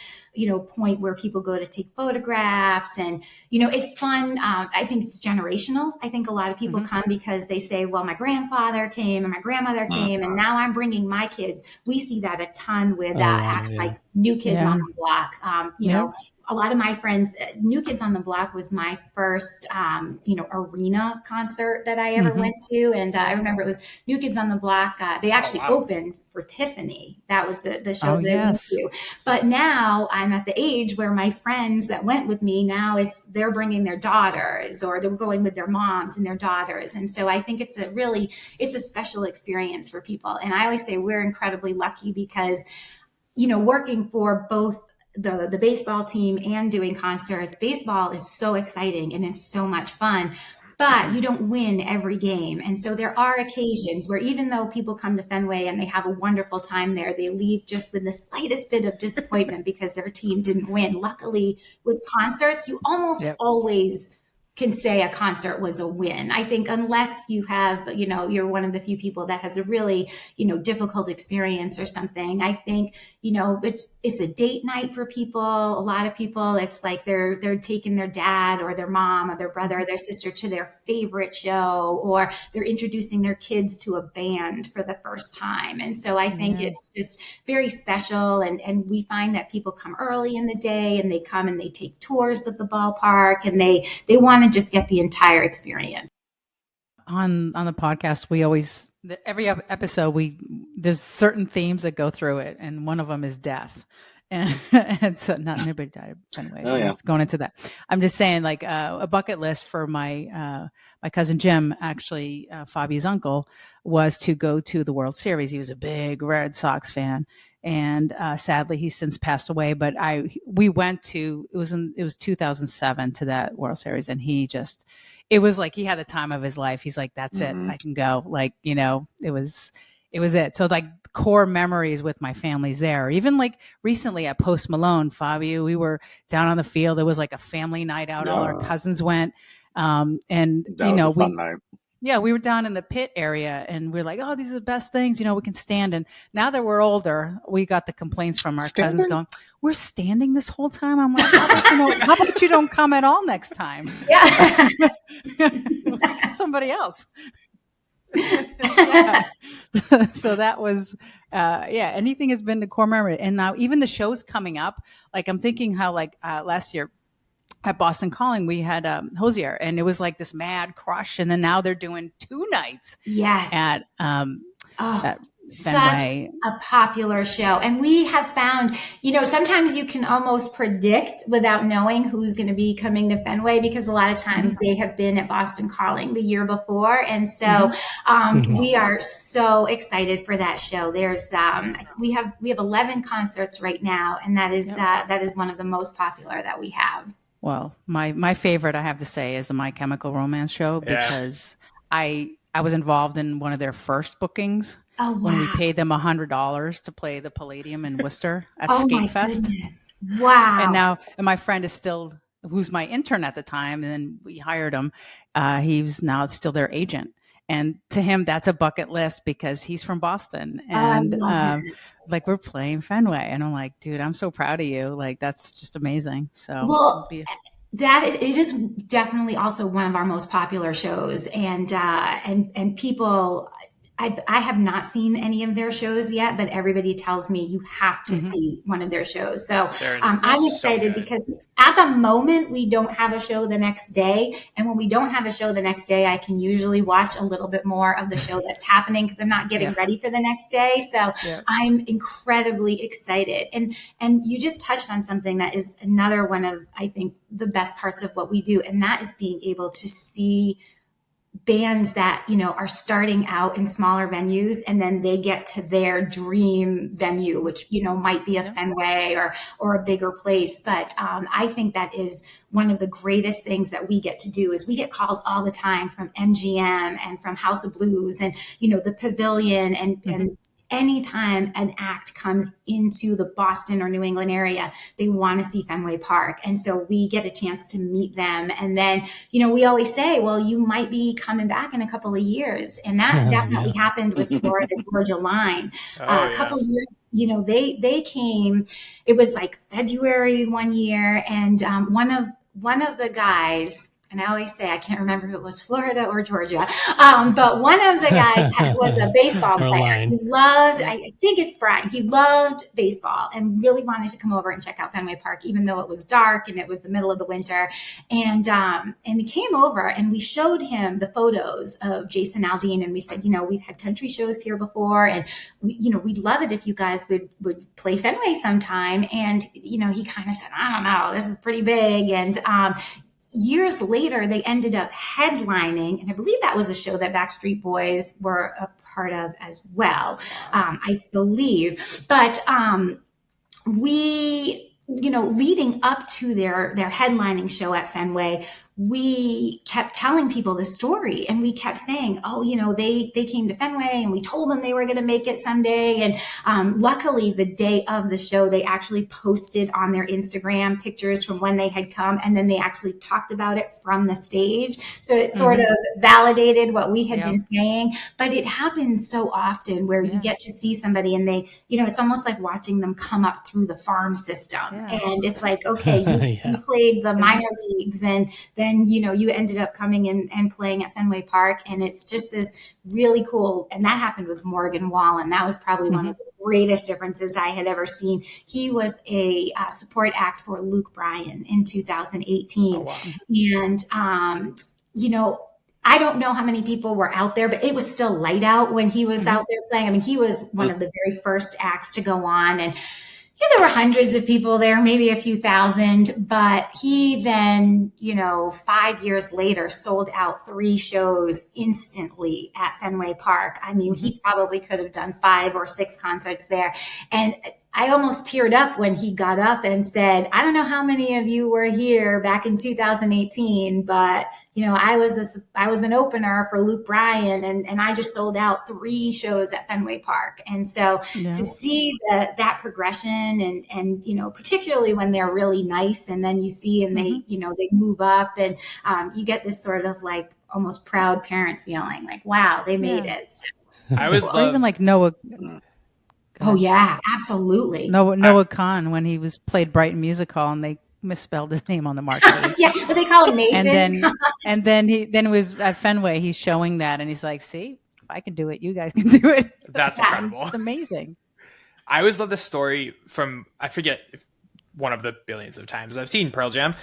point where people go to take photographs and, it's fun. I think it's generational. I think a lot of people come because they say, well, my grandfather came and my grandmother came and now I'm bringing my kids. We see that a ton with acts like New Kids on the Block. A lot of my friends, New Kids on the Block was my first, arena concert that I ever went to. And I remember it was New Kids on the Block. They actually opened for Tiffany. That was the show they went to. But now I'm at the age where my friends that went with me now they're bringing their daughters or they're going with their moms and their daughters. And so I think it's a special experience for people. And I always say we're incredibly lucky because, working for both the baseball team and doing concerts, baseball is so exciting and it's so much fun, but you don't win every game. And so there are occasions where even though people come to Fenway and they have a wonderful time there, they leave just with the slightest bit of disappointment because their team didn't win. Luckily with concerts, you almost always can say a concert was a win. I think unless you have, you're one of the few people that has a really, difficult experience or something. I think, it's a date night for people. A lot of people, it's like they're taking their dad or their mom or their brother or their sister to their favorite show, or they're introducing their kids to a band for the first time. And so I think it's just very special. And we find that people come early in the day and they come and they take tours of the ballpark and they want to just get the entire experience. On the podcast, we always, every episode, there's certain themes that go through it, and one of them is death. And so not anybody died anyway. It's going into that. I'm just saying, like a bucket list for my cousin Jim, actually, Fabi's uncle, was to go to the World Series. He was a big Red Sox fan. And sadly, he's since passed away. But we went to, it was 2007 to that World Series, and it was like he had the time of his life. He's like, that's it, I can go. Like, it it was it. So like core memories with my families there. Even like recently at Post Malone, Fabio, we were down on the field. It was like a family night out. All our cousins went. And that was a fun night. Yeah, we were down in the pit area and we're like, oh, these are the best things, we can stand. And now that we're older, we got the complaints from our cousins going, we're standing this whole time. I'm like, how about you don't come at all next time? Yeah. Somebody else. Yeah. So that was, anything has been the core memory. And now even the shows coming up, like I'm thinking how like last year, at Boston Calling, we had Hozier, and it was like this mad crush. And then now they're doing 2 nights. Yes. At such a popular show. And we have found, sometimes you can almost predict without knowing who's going to be coming to Fenway, because a lot of times they have been at Boston Calling the year before. And so we are so excited for that show. There's we have 11 concerts right now, and that is one of the most popular that we have. Well, my favorite, I have to say, is the My Chemical Romance show, because I was involved in one of their first bookings. Oh, wow. When we paid them $100 to play the Palladium in Worcester at Skate Fest. Goodness. Wow. And my friend is still, who's my intern at the time, and then we hired him. He's now still their agent. And to him, that's a bucket list because he's from Boston. And like, we're playing Fenway. And I'm like, dude, I'm so proud of you. Like, that's just amazing. So it is definitely also one of our most popular shows. And people, I have not seen any of their shows yet, but everybody tells me you have to see one of their shows. So I'm excited because at the moment we don't have a show the next day. And when we don't have a show the next day, I can usually watch a little bit more of the show that's happening because I'm not getting ready for the next day. So I'm incredibly excited. And you just touched on something that is another one of, I think, the best parts of what we do. And that is being able to see bands that, are starting out in smaller venues, and then they get to their dream venue, which, might be a Fenway or a bigger place. But I think that is one of the greatest things that we get to do is we get calls all the time from MGM and from House of Blues and, the Pavilion and anytime an act comes into the Boston or New England area, they want to see Fenway Park. And so we get a chance to meet them. And then, we always say, well, you might be coming back in a couple of years. And that definitely happened with Florida Georgia Line. A couple of years, they came, it was like February one year. And one of the guys, and I always say, I can't remember if it was Florida or Georgia, but one of the guys was a baseball player. He loved, I think it's Brian, he loved baseball and really wanted to come over and check out Fenway Park, even though it was dark and it was the middle of the winter. And he came over and we showed him the photos of Jason Aldean. And we said, we've had country shows here before. And, we'd love it if you guys would play Fenway sometime. And, he kind of said, I don't know, this is pretty big. And, years later, they ended up headlining, and I believe that was a show that Backstreet Boys were a part of as well, I believe. But we, leading up to their headlining show at Fenway, we kept telling people the story and we kept saying, they came to Fenway and we told them they were going to make it someday. And luckily the day of the show, they actually posted on their Instagram pictures from when they had come. And then they actually talked about it from the stage. So it sort of validated what we had been saying, but it happens so often where you get to see somebody and they, it's almost like watching them come up through the farm system. And it's like, okay, you played the minor leagues and then, you ended up coming in and playing at Fenway Park. And it's just this really cool. And that happened with Morgan Wallen. That was probably one of the greatest differences I had ever seen. He was a support act for Luke Bryan in 2018. Oh, wow. And, I don't know how many people were out there, but it was still light out when he was out there playing. I mean, he was one of the very first acts to go on. And there were hundreds of people there, maybe a few thousand, but he then, 5 years later sold out 3 shows instantly at Fenway Park. I mean, he probably could have done 5 or 6 concerts there. And I almost teared up when he got up and said, I don't know how many of you were here back in 2018, but I was an opener for Luke Bryan, and I just sold out 3 shows at Fenway Park. And so to see that progression and particularly when they're really nice, and then you see and they they move up, and you get this sort of like almost proud parent feeling, like, wow, they made it. So I always or even like Noah. Oh yeah, absolutely. Noah Khan, when he played Brighton Music Hall and they misspelled his name on the marquee. Yeah, but they call him Nathan. And then it was at Fenway. He's showing that, and he's like, "See, if I can do it, you guys can do it." That's incredible. It's amazing. I always love this story from, I forget if one of the billions of times I've seen Pearl Jam,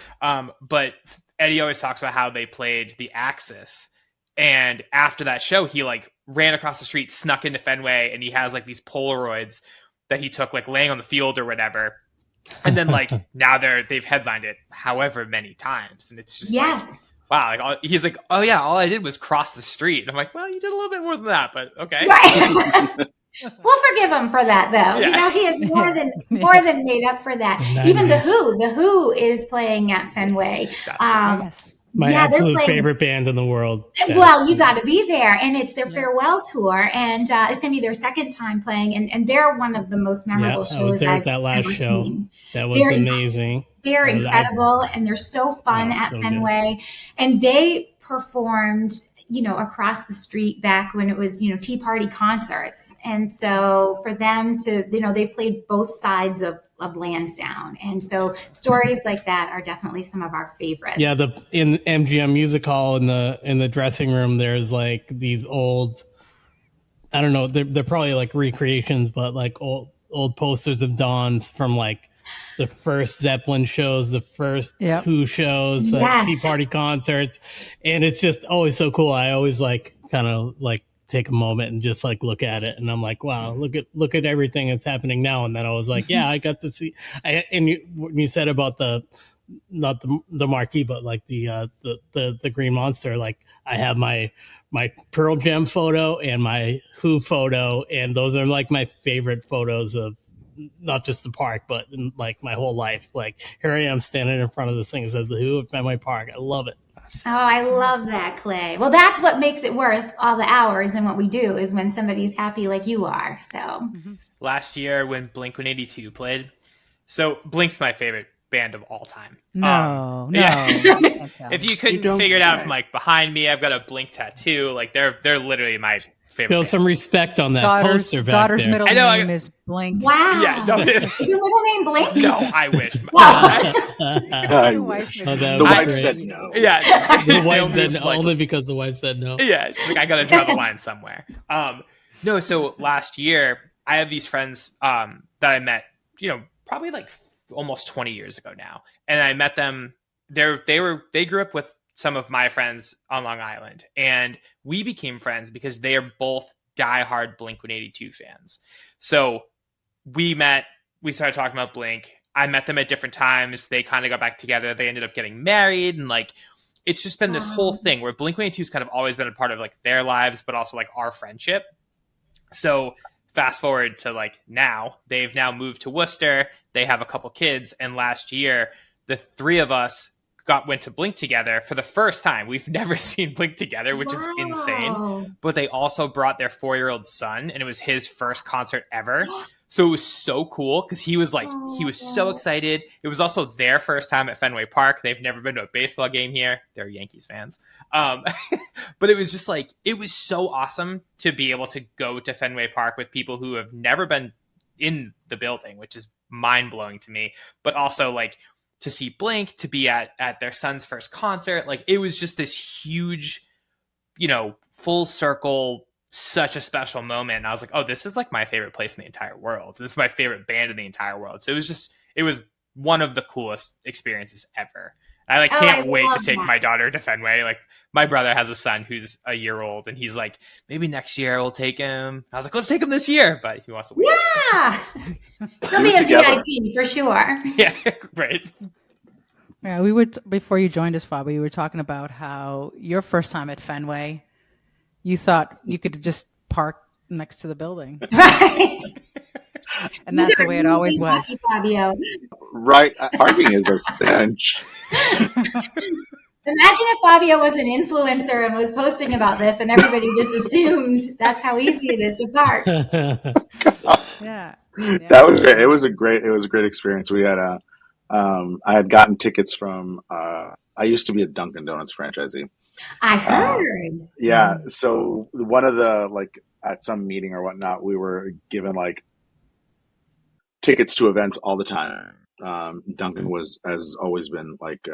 but Eddie always talks about how they played the Axis, and after that show, he like ran across the street, snuck into Fenway, and he has like these Polaroids that he took like laying on the field or whatever. And then like now they've headlined it however many times, and it's just like, wow. Like he's like, oh yeah, all I did was cross the street. And I'm like, well, you did a little bit more than that, but okay. Right. We'll forgive him for that, though. Yeah. He has more than made up for that. Even the Who is playing at Fenway. My absolute favorite band in the world. Well, you got to be there, and it's their farewell tour, and it's going to be their second time playing, and they're one of the most memorable shows I've that last ever show. seen. That was amazing. They're incredible, and they're so fun at Fenway, and they performed across the street back when it was, Tea Party concerts. And so for them to, they've played both sides of Lansdowne. And so stories like that are definitely some of our favorites. Yeah. In MGM Music Hall in the dressing room, there's like these old, I don't know, they're probably like recreations, but like old posters of Dawn's from like the first Zeppelin shows, the first Who shows, Tea Party concerts. And it's just always so cool. I always like kind of like take a moment and just like look at it. And I'm like, wow, look at everything that's happening now. And then I was like, yeah, I got to see. When you said about not the marquee, but like the Green Monster, like I have my Pearl Jam photo and my Who photo. And those are like my favorite photos of not just the park, but in like my whole life. Like here I am standing in front of this thing that says the Who at Fenway Park. I love it. Oh, I love that, Clay. Well, that's what makes it worth all the hours and what we do is when somebody's happy like you are. So last year when Blink-182 played, so Blink's my favorite band of all time. No. If you couldn't figure it out from like behind me, I've got a Blink tattoo. Like they're literally my favorite. Feel some respect on that poster back daughter's there. middle name is Blink. Wow. Yeah, no, is your middle name Blink? No, I wish. The wife said no. Yeah, the wife said no, only because the wife said no. Yeah, she's like, I gotta draw the line somewhere. No, so last year I have these friends that I met, probably like almost 20 years ago now, and I met them. They grew up with some of my friends on Long Island, and we became friends because they are both diehard Blink-182 fans. So we started talking about Blink. I met them at different times. They kind of got back together. They ended up getting married, and like it's just been this whole thing where Blink-182 has kind of always been a part of like their lives, but also like our friendship. So fast forward to like now, they've now moved to Worcester. They have a couple kids, and last year the 3 of us went to Blink together for the first time. We've never seen Blink together, which is insane. But they also brought their 4-year-old son, and it was his first concert ever. So it was so cool because he was like, he was so excited. It was also their first time at Fenway Park. They've never been to a baseball game here. They're Yankees fans. But it was just like, it was so awesome to be able to go to Fenway Park with people who have never been in the building, which is mind blowing to me. But also like, to see Blink, to be at their son's first concert. Like it was just this huge, full circle, such a special moment. And I was like, oh, this is like my favorite place in the entire world. This is my favorite band in the entire world. So it was one of the coolest experiences ever. I can't wait to take my daughter to Fenway. Like my brother has a son who's a year old, and he's like, maybe next year we'll take him. I was like, let's take him this year, but he wants to wait. Yeah. He'll be a VIP for sure. Yeah, right. Yeah, before you joined us, Fabi, we were talking about how your first time at Fenway, you thought you could just park next to the building. Right. And that's the way it always was. Fabio. Right. Parking is a stench. Imagine if Fabio was an influencer and was posting about this, and everybody just assumed that's how easy it is to park. Yeah. That was great. It was a great experience. We had I had gotten tickets from I used to be a Dunkin' Donuts franchisee. I heard. Yeah. So one of the, like, at some meeting or whatnot, we were given like tickets to events all the time. Dunkin' has always been like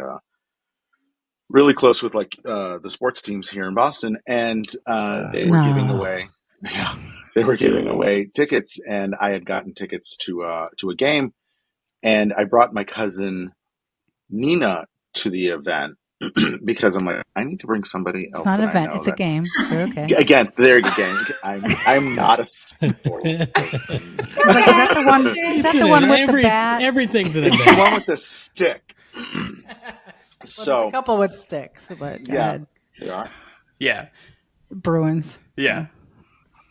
really close with like the sports teams here in Boston, and they were giving away. Yeah, they were giving away tickets, and I had gotten tickets to a game, and I brought my cousin Nina to the event because I'm like, I need to bring somebody else. It's not an event; it's a game. You're okay. Again, there you go. I'm not a sports person. Is that the one? Is that the one with the bat? Everything's an It's event. the one with the stick. Well, there's a couple with sticks, but yeah, they are. Yeah. Bruins. Yeah.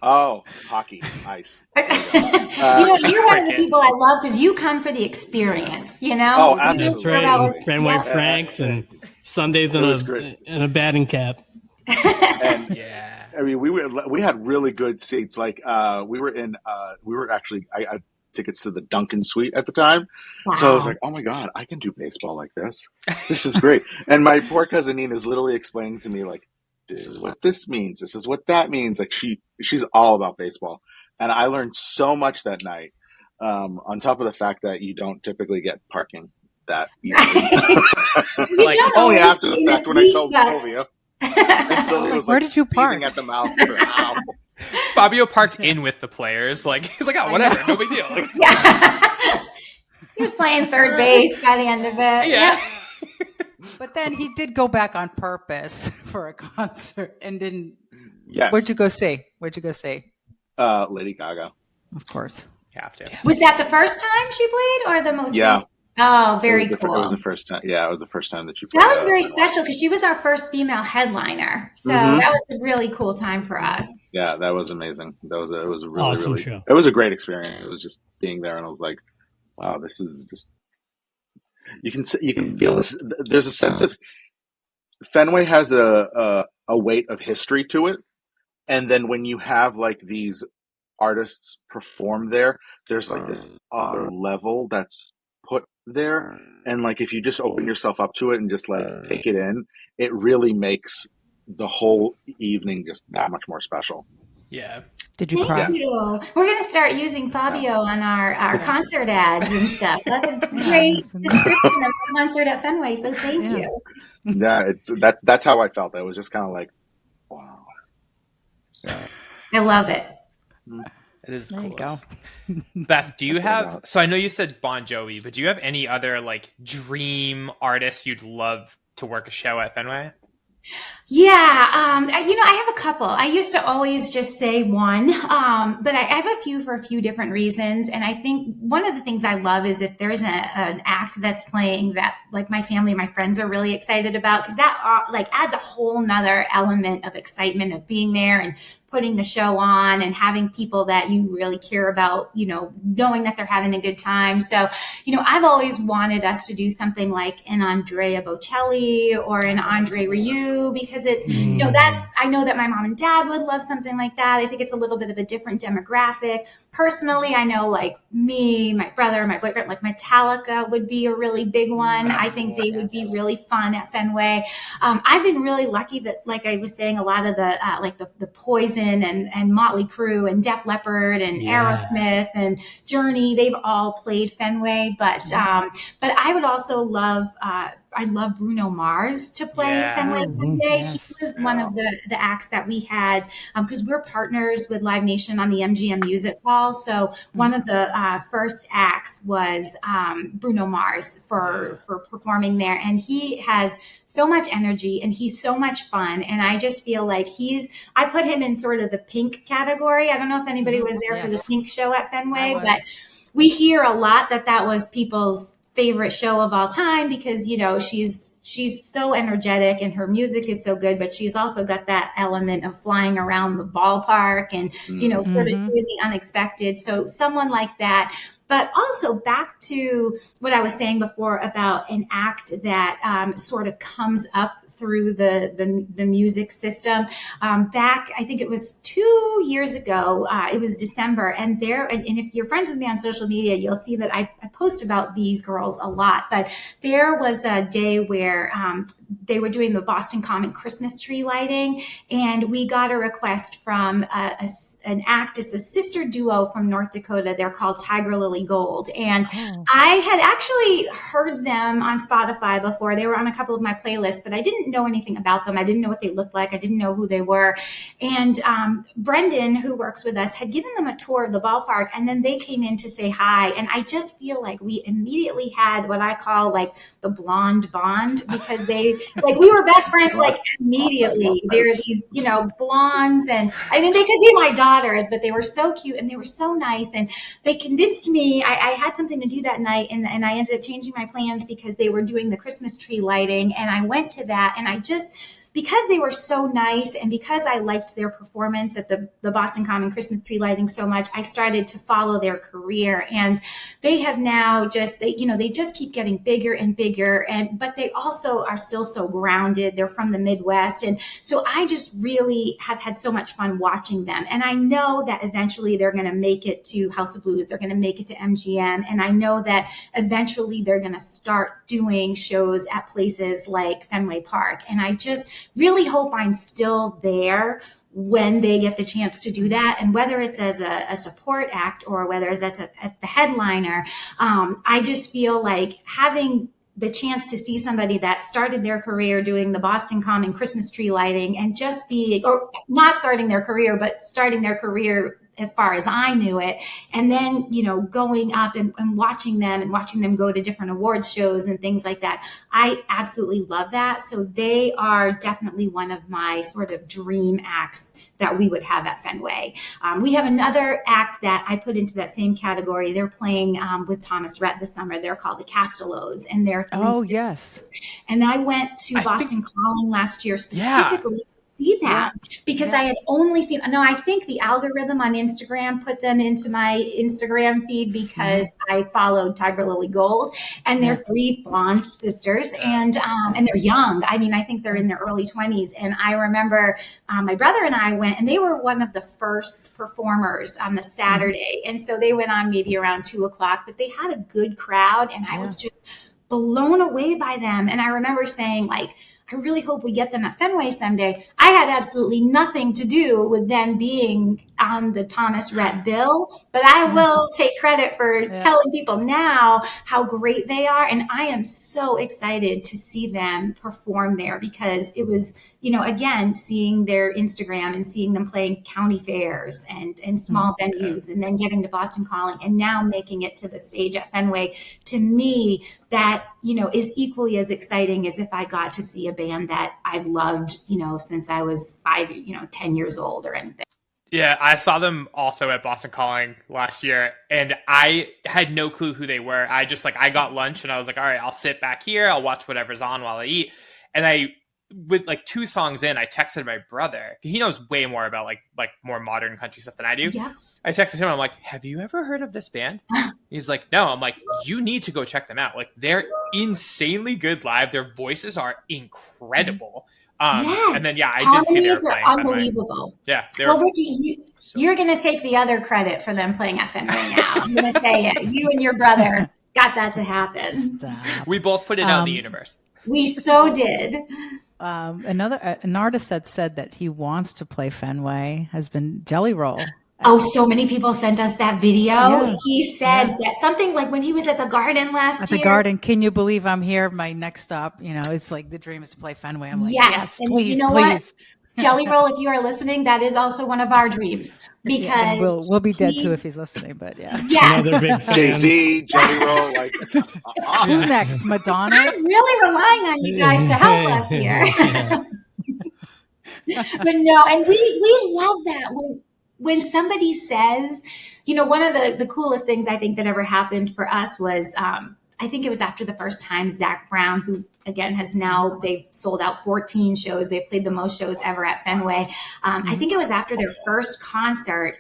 Oh, hockey, ice. You're one of the people I love because you come for the experience. Oh, absolutely. That's right. Fenway Franks and Sundays in a batting cap. And Yeah. I mean, we had really good seats. Like I had tickets to the Duncan Suite at the time. Wow. So I was like, oh my God, I can do baseball like this. This is great. And my poor cousin Nina is literally explaining to me, like, this is what this means. This is what that means. Like she's all about baseball. And I learned so much that night. On top of the fact that you don't typically get parking that easily. Like, only after the fact when I told Sylvia. And Sylvia was where did you park? At the mouth. Wow. Fabio parked in with the players. Like, he's like, oh, whatever, no big deal. Like, Yeah. He was playing third base by the end of it. yeah. But then he did go back on purpose for a concert and didn't. Yes. Where'd you go see? Lady Gaga. Of course. Have to. Was that the first time she played or the most recent? Oh, very cool. It was the first time. Yeah, it was the first time that she played. That was very special because she was our first female headliner. So that was a really cool time for us. Yeah, that was amazing. It was a really, awesome really, show. It was a great experience. It was just being there, and I was like, wow, this is just, you can feel this. There's a sense of Fenway has a weight of history to it. And then when you have like these artists perform there, there's like this other level that's put there, and like if you just open yourself up to it and just like take it in, it really makes the whole evening just that much more special. Yeah. Did you cry? Thank you. We're going to start using Fabio on our concert ads and stuff. That's a great description of the concert at Fenway. So thank you. Yeah, that's how I felt. It was just kind of like, wow. Yeah. I love it. It is the There you coolest. Beth, do you have, so I know you said Bon Jovi, but do you have any other like dream artists you'd love to work a show at Fenway? Yeah, I have a couple. I used to always just say one, but I have a few for a few different reasons. And I think one of the things I love is if there's an act that's playing that like my family, my friends are really excited about, because that like adds a whole nother element of excitement of being there and putting the show on and having people that you really care about, knowing that they're having a good time. So, I've always wanted us to do something like an Andrea Bocelli or an Andre Rieu, because it's, I know that my mom and dad would love something like that. I think it's a little bit of a different demographic. Personally, I know like me, my brother, my boyfriend, like Metallica would be a really big one. I think they would be really fun at Fenway. I've been really lucky that, like I was saying, a lot of the Poison and Motley Crue and Def Leppard and Aerosmith and Journey, they've all played Fenway. But I would also love I'd love Bruno Mars to play Fenway someday. Yes. He was one of the acts that we had because we're partners with Live Nation on the MGM Music Hall. So one of the first acts was Bruno Mars for performing there, and he has so much energy and he's so much fun. And I just feel like I put him in sort of the Pink category. I don't know if anybody was there for the Pink show at Fenway, but we hear a lot that was people's favorite show of all time because, you know, she's so energetic and her music is so good, but she's also got that element of flying around the ballpark and, you know, sort of doing the unexpected. So someone like that. But also back to what I was saying before about an act that sort of comes up through the music system. Back, I think it was 2 years ago, it was December, and if you're friends with me on social media, you'll see that I post about these girls a lot. But there was a day where they were doing the Boston Common Christmas tree lighting, and we got a request from an act. It's a sister duo from North Dakota. They're called Tiger Lily Gold. And I had actually heard them on Spotify before. They were on a couple of my playlists, but I didn't know anything about them. I didn't know what they looked like. I didn't know who they were. And Brendan, who works with us, had given them a tour of the ballpark, and then they came in to say hi. And I just feel like we immediately had what I call like the blonde bond, because we were best friends like immediately. They're these, you know, blondes, and I mean, they could be my daughters, but they were so cute and they were so nice. And they convinced me, I had something to do that night, and I ended up changing my plans because they were doing the Christmas tree lighting, and I went to that, and because they were so nice and because I liked their performance at the Boston Common Christmas tree lighting so much, I started to follow their career. And they have now they just keep getting bigger and bigger, but they also are still so grounded. They're from the Midwest. And so I just really have had so much fun watching them. And I know that eventually they're going to make it to House of Blues. They're going to make it to MGM. And I know that eventually they're going to start doing shows at places like Fenway Park. And I just really hope I'm still there when they get the chance to do that. And whether it's as a support act or whether it's at the headliner, I just feel like having the chance to see somebody that started their career doing the Boston Common Christmas tree lighting and just or not starting their career, but starting their career as far as I knew it. And then, you know, going up and watching them go to different awards shows and things like that. I absolutely love that. So they are definitely one of my sort of dream acts that we would have at Fenway. We have another act that I put into that same category. They're playing with Thomas Rhett this summer. They're called the Castellows, and they're yes. And I went to Boston Calling last year specifically to see that because I had only seen, I think the algorithm on Instagram put them into my Instagram feed because I followed Tiger Lily Gold, and they're three blonde sisters, and they're young. I mean, I think they're in their early 20s. And I remember my brother and I went, and they were one of the first performers on the Saturday. And so they went on maybe around 2:00, but they had a good crowd, and I was just blown away by them. And I remember saying, like, I really hope we get them at Fenway someday. I had absolutely nothing to do with them being on the Thomas Rhett bill, but I will take credit for telling people now how great they are. And I am so excited to see them perform there because it was, again, seeing their Instagram and seeing them playing county fairs and small venues, and then getting to Boston Calling and now making it to the stage at Fenway. To me, that, is equally as exciting as if I got to see a band that I've loved, since I was 10 years old or anything. Yeah, I saw them also at Boston Calling last year, and I had no clue who they were. I got lunch, and I was like, all right, I'll sit back here. I'll watch whatever's on while I eat. And with like 2 songs in, I texted my brother. He knows way more about like more modern country stuff than I do. Yeah. I texted him. I'm like, have you ever heard of this band? He's like, no. I'm like, you need to go check them out. Like, they're insanely good live. Their voices are incredible. Yes. And then, I did see their playing. Unbelievable. Yeah. Well, Ricky, you're going to take the other credit for them playing at Fenway now. I'm going to say it. You and your brother got that to happen. Stop. We both put it out in the universe. We so did. An artist that said that he wants to play Fenway has been Jelly Roll. Oh, so many people sent us that video. Yeah. He said that something like when he was at the Garden last year. At the Garden, can you believe I'm here? My next stop, it's like the dream is to play Fenway. I'm like, yes, and please, you know please. What? Jelly Roll, if you are listening, that is also one of our dreams because we'll be dead too if he's listening. But another big fan. Jay-Z, Jelly Roll, who's next? Madonna. I'm really relying on you guys to help us here. But no, and we love that when somebody says, one of the coolest things I think that ever happened for us was I think it was after the first time Zach Brown, who again they've sold out 14 shows. They've played the most shows ever at Fenway. I think it was after their first concert.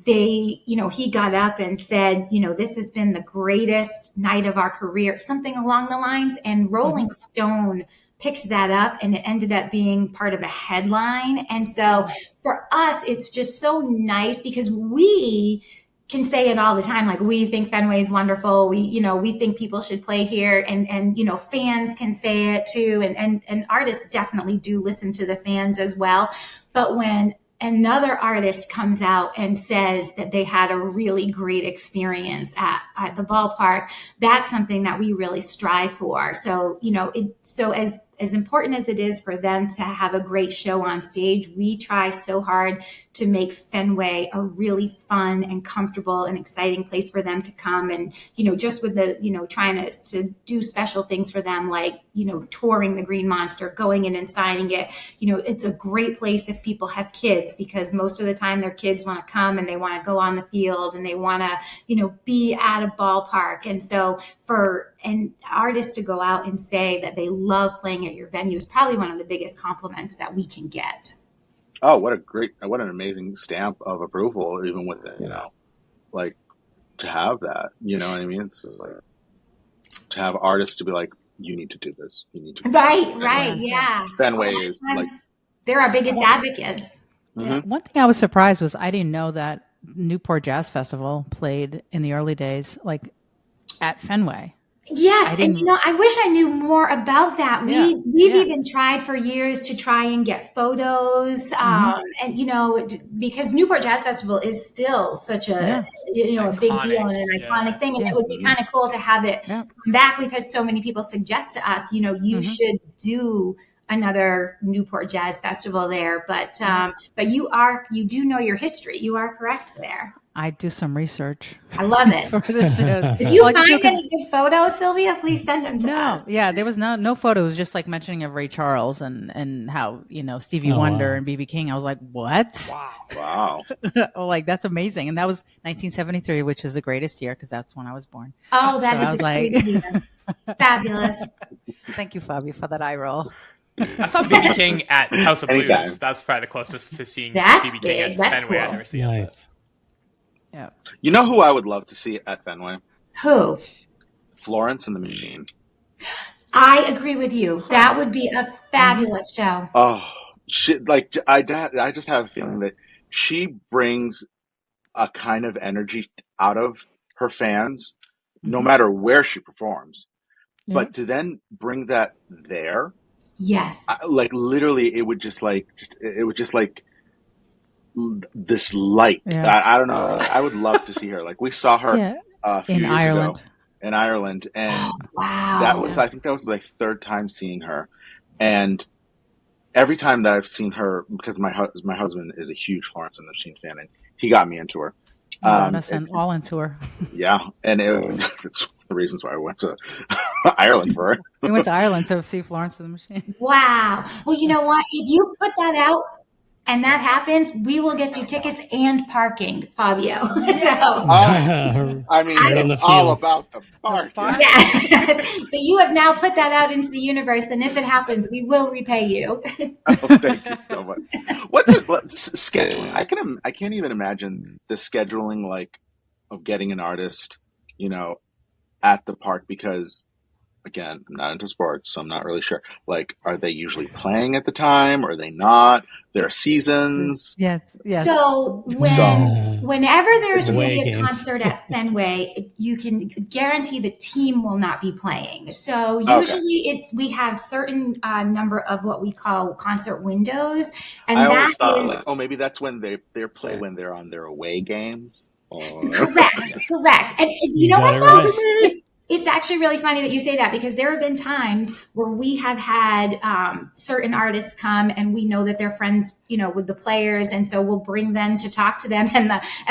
He got up and said, this has been the greatest night of our career, something along the lines. And Rolling Stone picked that up, and it ended up being part of a headline. And so for us, it's just so nice because we can say it all the time. Like, we think Fenway is wonderful. We think people should play here, and fans can say it too. And artists definitely do listen to the fans as well. But when another artist comes out and says that they had a really great experience at the ballpark, that's something that we really strive for. So, as important as it is for them to have a great show on stage, we try so hard to make Fenway a really fun and comfortable and exciting place for them to come. And, just with the, trying to do special things for them, like, touring the Green Monster, going in and signing it. It's a great place if people have kids, because most of the time their kids want to come and they want to go on the field and they want to, be at a ballpark. And so for an artist to go out and say that they love playing at your venue is probably one of the biggest compliments that we can get. Oh, what an amazing stamp of approval, even with it, like, to have that, you know what I mean? It's like, to have artists to be like, you need to do this. You need to. Right. Yeah. Fenway is like, they're our biggest advocates. Yeah. One thing I was surprised was I didn't know that Newport Jazz Festival played in the early days, like, at Fenway. Yes, and I wish I knew more about that. We've even tried for years to try and get photos, and because Newport Jazz Festival is still such a a big deal and an iconic thing, and it would be kind of cool to have it come back. We've had so many people suggest to us, you should do another Newport Jazz Festival there, but you do know your history. You are correct there. I do some research. I love it. For the show. If you find any good photos, Sylvia, please send them to us. Yeah, there was no photos, just like mentioning of Ray Charles and how, Stevie Wonder and B.B. King. I was like, what? Wow. Like, that's amazing. And that was 1973, which is the greatest year because that's when I was born. Oh, that is I was like, fabulous. Thank you, Fabi, for that eye roll. I saw B.B. King at House of Blues. Anytime. That's probably the closest to seeing B.B. King big. at That's Fenway. cool. I've never seen Nice. Yeah. You know who I would love to see at Fenway? Who? Florence and the Machine. I agree with you. That would be a fabulous show. Oh, I just have a feeling that she brings a kind of energy out of her fans, no matter where she performs. But to then bring that there, yes, literally, it would just this light. I don't know. I would love to see her. Like, we saw her a few years ago in Ireland, and I think that was my third time seeing her. And every time that I've seen her, because my husband is a huge Florence and the Machine fan, and he got me into her. All into her. Yeah, and it's one of the reasons why I went to Ireland for her. We went to Ireland to see Florence and the Machine. Wow. Well, you know what? If you put that out and that happens, we will get you tickets and parking, Fabio. It's all about the park. Yes. But you have now put that out into the universe, and if it happens, we will repay you. Oh, thank you so much. What's scheduling? I can't even imagine the scheduling, like, of getting an artist, at the park, because, again, I'm not into sports, so I'm not really sure. Like, are they usually playing at the time? Or are they not? There are seasons. Yes. So whenever there's going to be a concert at Fenway, you can guarantee the team will not be playing. So usually we have certain number of what we call concert windows, and I always thought, maybe that's when they're playing when they're on their away games. Correct. And you know what, though? It's actually really funny that you say that, because there have been times where we have had certain artists come, and we know that they're friends, with the players, and so we'll bring them to talk to them, and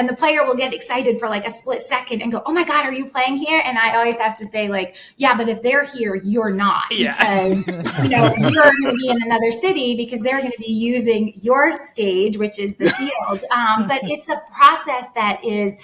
the player will get excited for like a split second and go, "Oh my God, are you playing here?" And I always have to say, like, yeah, but if they're here, you're not, because you're going to be in another city, because they're going to be using your stage, which is the field. But it's a process that is,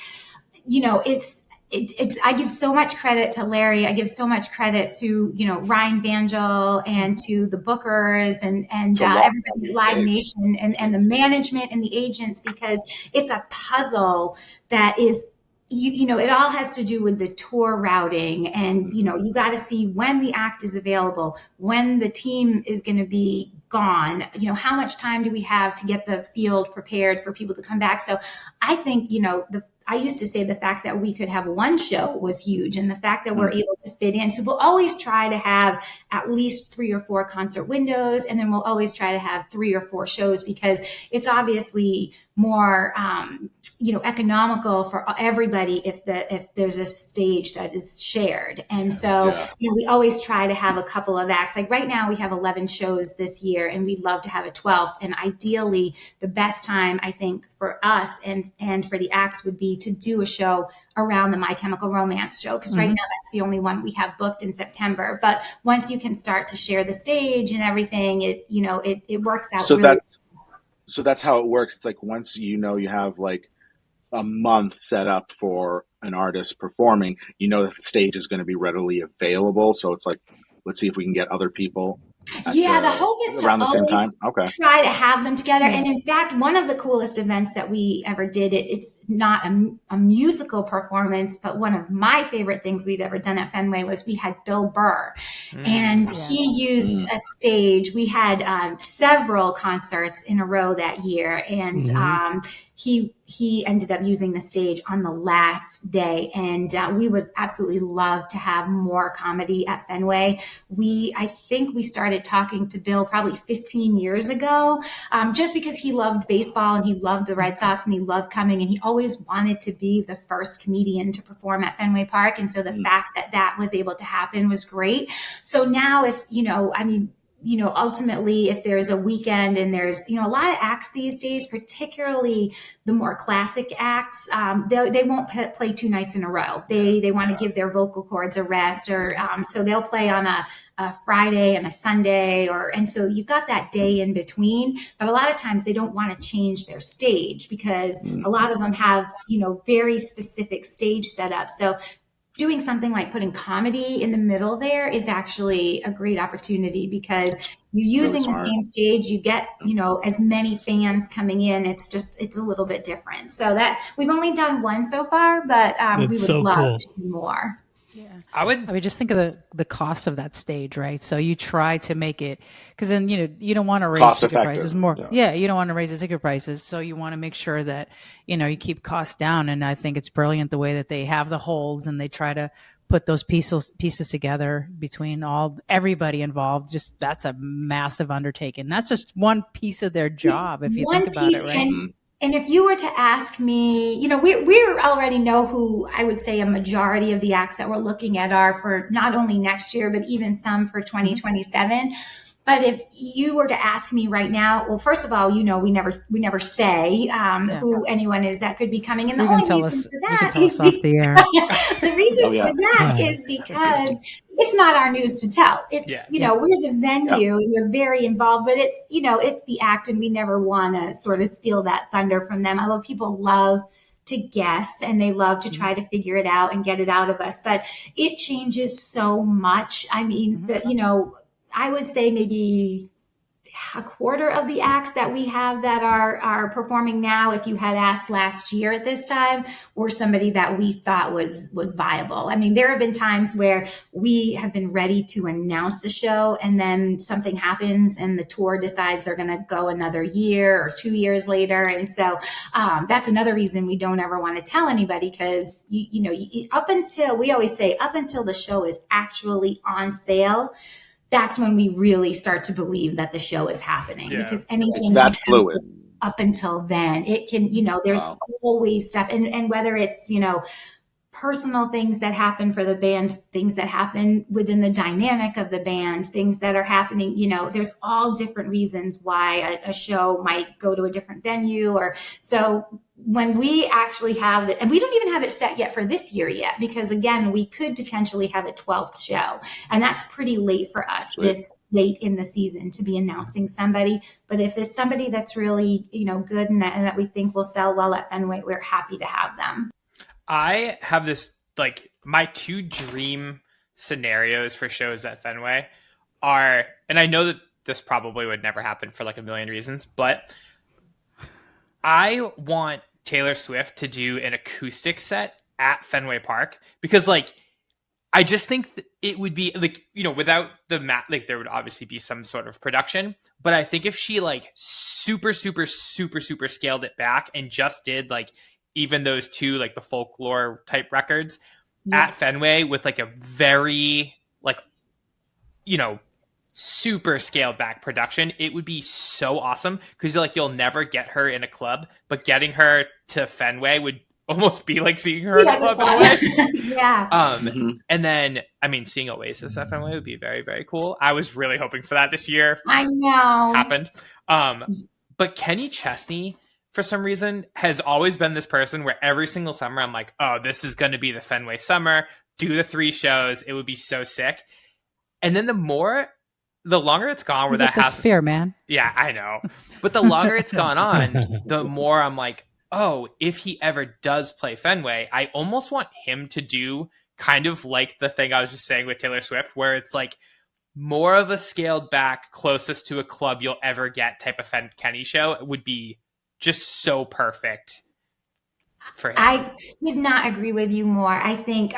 I give so much credit to Larry. I give so much credit to, Ryan Banjel and to the bookers and everybody at Live Nation and the management and the agents, because it's a puzzle that is, it all has to do with the tour routing, and, you got to see when the act is available, when the team is going to be gone, how much time do we have to get the field prepared for people to come back. So I think, I used to say the fact that we could have one show was huge, and the fact that we're able to fit in. So we'll always try to have at least 3 or 4 concert windows, and then we'll always try to have 3 or 4 shows, because it's obviously more, economical for everybody if there's a stage that is shared. And so, we always try to have a couple of acts. Like right now we have 11 shows this year, and we'd love to have a 12th. And ideally the best time, I think, for us and for the acts would be to do a show around the My Chemical Romance show. Cause right now that's the only one we have booked in September. But once you can start to share the stage and everything, it works out. So that's how it works. It's like, once you have like a month set up for an artist performing, that the stage is going to be readily available. So it's like, let's see if we can get other people. The hope is around to the same time. Okay. Try to have them together. And in fact, one of the coolest events that we ever did, it's not a musical performance, but one of my favorite things we've ever done at Fenway was we had Bill Burr, and he used a stage. We had several concerts in a row that year, and he ended up using the stage on the last day. And we would absolutely love to have more comedy at Fenway. I think we started talking to Bill probably 15 years ago, just because he loved baseball and he loved the Red Sox and he loved coming, and he always wanted to be the first comedian to perform at Fenway Park. And so the fact that was able to happen was great. So now if, ultimately, if there's a weekend and there's, a lot of acts these days, particularly the more classic acts, they won't play 2 nights in a row. They want to give their vocal cords a rest, or so they'll play on a Friday and a Sunday, and so you've got that day in between. But a lot of times they don't want to change their stage, because a lot of them have, very specific stage setups. So doing something like putting comedy in the middle there is actually a great opportunity, because you're using the same stage, you get, as many fans coming in. It's a little bit different. So that we've only done one so far, but we would love to do more. Yeah. I would just think of the cost of that stage, right? So you try to make it, because then, you don't want to raise ticket prices more. Yeah. You don't want to raise the ticket prices. So you want to make sure that, you keep costs down. And I think it's brilliant the way that they have the holds and they try to put those pieces together between everybody involved. Just, that's a massive undertaking. That's just one piece of their job, if you think about it, right? And if you were to ask me, we already know who I would say a majority of the acts that we're looking at are for not only next year, but even some for 2027. But if you were to ask me right now, well, first of all, we never say who anyone is that could be coming. And the only reason for that is off the air. The reason for that is because it's not our news to tell. It's, we're the venue and we're very involved, but it's, it's the act, and we never want to sort of steal that thunder from them. Although people love to guess and they love to try to figure it out and get it out of us, but it changes so much. I mean, I would say maybe a quarter of the acts that we have that are performing now, if you had asked last year at this time, were somebody that we thought was viable. I mean, there have been times where we have been ready to announce a show, and then something happens and the tour decides they're going to go another year or 2 years later. And so that's another reason we don't ever want to tell anybody, because up until the show is actually on sale, that's when we really start to believe that the show is happening, because anything that's fluid up until then. It can, there's always stuff. And whether it's, personal things that happen for the band, things that happen within the dynamic of the band, things that are happening, there's all different reasons why a show might go to a different venue. Or so when we actually have it, and we don't even have it set yet for this year yet, because again, we could potentially have a 12th show, and that's pretty late for us this late in the season to be announcing somebody. But if it's somebody that's really, good and that we think will sell well at Fenway, we're happy to have them. I have this like my two dream scenarios for shows at Fenway are, and I know that this probably would never happen for like a million reasons, but I want Taylor Swift to do an acoustic set at Fenway Park, because like I just think that it would be like, you know, without the like there would obviously be some sort of production, but I think if she like super scaled it back and just did like even those two, like the folklore type records at Fenway with like a very like, you know, super scaled back production, it would be so awesome, because like you'll never get her in a club, but getting her to Fenway would almost be like seeing her in a club in a way. Yeah. And then I mean, seeing Oasis at Fenway would be very, very cool. I was really hoping for that this year. I know. Happened. But Kenny Chesney, for some reason, has always been this person where every single summer I'm like, oh, this is going to be the Fenway summer. Do the 3 shows. It would be so sick. And then the longer it's gone, where that has fear, man. Yeah, I know. But the longer it's gone on, the more I'm like, oh, if he ever does play Fenway, I almost want him to do kind of like the thing I was just saying with Taylor Swift, where it's like more of a scaled back, closest to a club you'll ever get type of Kenny show. It would be just so perfect for him. I could not agree with you more. I think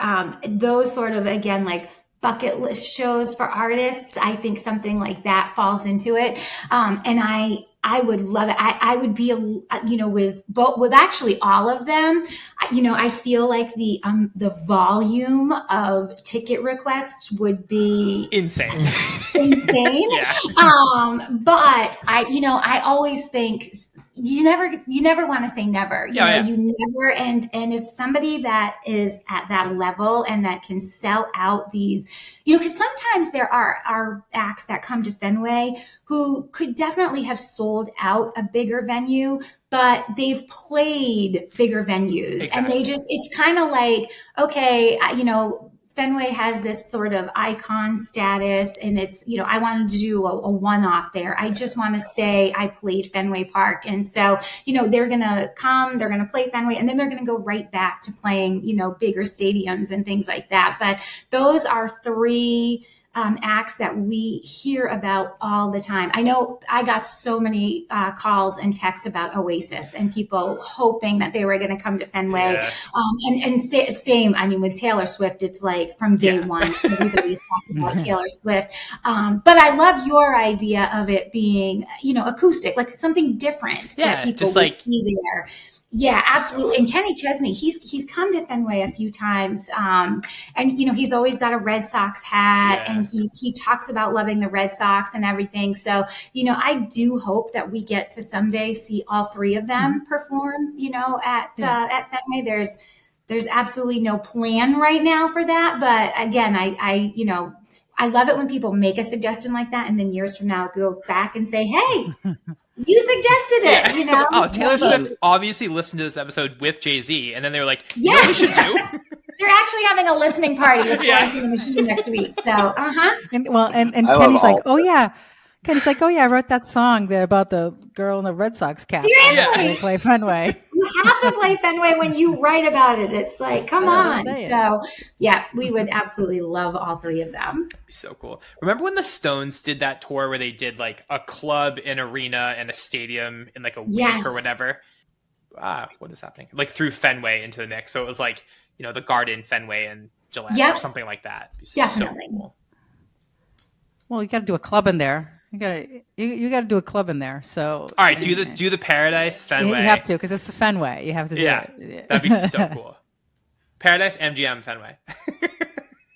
those sort of, again, like bucket list shows for artists, I think something like that falls into it. And I would love it. I would be, you know, with actually all of them, you know, I feel like the volume of ticket requests would be insane. Yeah. But I always think you never want to say never. You never, and if somebody that is at that level and that can sell out these, you know, because sometimes there are acts that come to Fenway who could definitely have sold out a bigger venue, but they've played bigger venues. Exactly. And it's kind of like, okay, you know, Fenway has this sort of icon status, and it's, you know, I wanted to do a one-off there. I just want to say I played Fenway Park. And so, you know, they're going to come, they're going to play Fenway, and then they're going to go right back to playing, you know, bigger stadiums and things like that. But those are 3 acts that we hear about all the time. I know I got so many calls and texts about Oasis and people hoping that they were going to come to Fenway. Yeah. And same, I mean, with Taylor Swift, it's like from day one, everybody's talking about Taylor Swift. But I love your idea of it being, you know, acoustic, like something different that people just would see there. Yeah, absolutely. And Kenny Chesney, he's come to Fenway a few times. And, you know, he's always got a Red Sox hat, and he talks about loving the Red Sox and everything. So, you know, I do hope that we get to someday see all 3 of them perform, you know, at Fenway. There's absolutely no plan right now for that. But again, I you know, I love it when people make a suggestion like that, and then years from now go back and say, hey, you suggested it, you know? Oh, Taylor Swift obviously listened to this episode with Jay-Z, and then they were like, you know what we should do? They're actually having a listening party with Florence and the Machine next week. So, And Kenny's like, oh, yeah. Kenny's like, oh, yeah, I wrote that song there about the girl in the Red Sox cap. Seriously? They play Fenway. You have to play Fenway when you write about it. It's like, come on. So, yeah, we would absolutely love all 3 of them. That'd be so cool. Remember when the Stones did that tour where they did like a club, an arena, and a stadium in like a week or whatever? What is happening? Like threw Fenway into the mix. So it was like, you know, the Garden, Fenway, and Gillette or something like that. Definitely. So cool. Well, you got to do a club in there. You got to do a club in there. So all right, do the Paradise Fenway. You have to, because it's the Fenway. You have to do it. Yeah, that'd be so cool. Paradise, MGM, Fenway.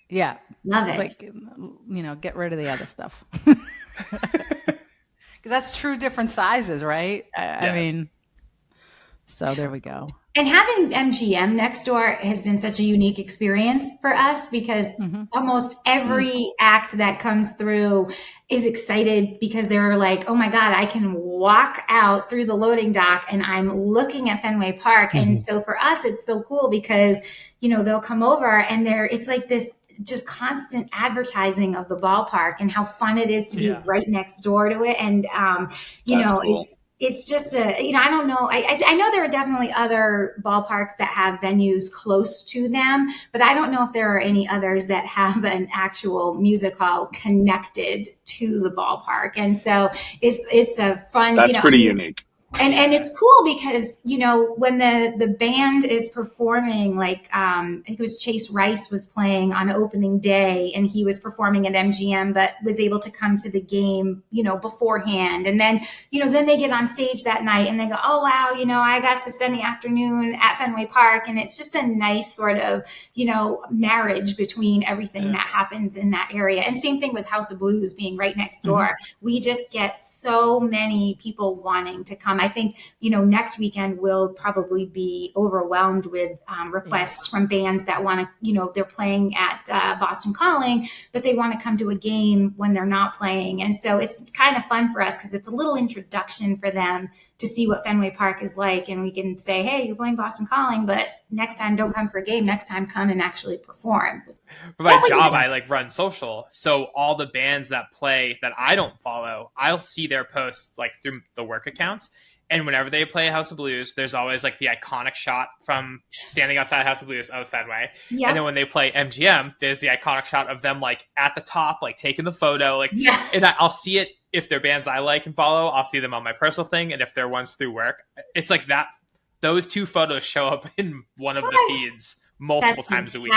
Yeah, love it. Like, you know, get rid of the other stuff, because that's true different sizes, right? I mean, so there we go. And having MGM next door has been such a unique experience for us, because almost every act that comes through is excited because they're like, oh my God, I can walk out through the loading dock and I'm looking at Fenway Park. And so for us, it's so cool because, you know, they'll come over and it's like this just constant advertising of the ballpark and how fun it is to be right next door to it. And, you know, cool. it's just I don't know. I know there are definitely other ballparks that have venues close to them, but I don't know if there are any others that have an actual music hall connected to the ballpark. And so it's a fun. That's pretty unique. And it's cool because, when the band is performing, like, I think it was Chase Rice was playing on opening day, and he was performing at MGM, but was able to come to the game, beforehand. And then, then they get on stage that night and they go, oh, wow, I got to spend the afternoon at Fenway Park. And it's just a nice sort of, marriage between everything that happens in that area. And same thing with House of Blues being right next door. Mm-hmm. We just get so many people wanting to come. I think, next weekend we'll probably be overwhelmed with requests from bands that want to, they're playing at Boston Calling, but they want to come to a game when they're not playing. And so it's kind of fun for us because it's a little introduction for them to see what Fenway Park is like. And we can say, hey, you're playing Boston Calling, but next time don't come for a game. Next time come and actually perform. For my job, I run social. So all the bands that play that I don't follow, I'll see their posts through the work accounts. And whenever they play House of Blues, there's always the iconic shot from standing outside House of Blues of Fenway. Yep. And then when they play MGM, there's the iconic shot of them at the top, taking the photo. And I'll see it if they're bands I like and follow. I'll see them on my personal thing, and if they're ones through work, it's like that. Those two photos show up in one of the feeds multiple times a week.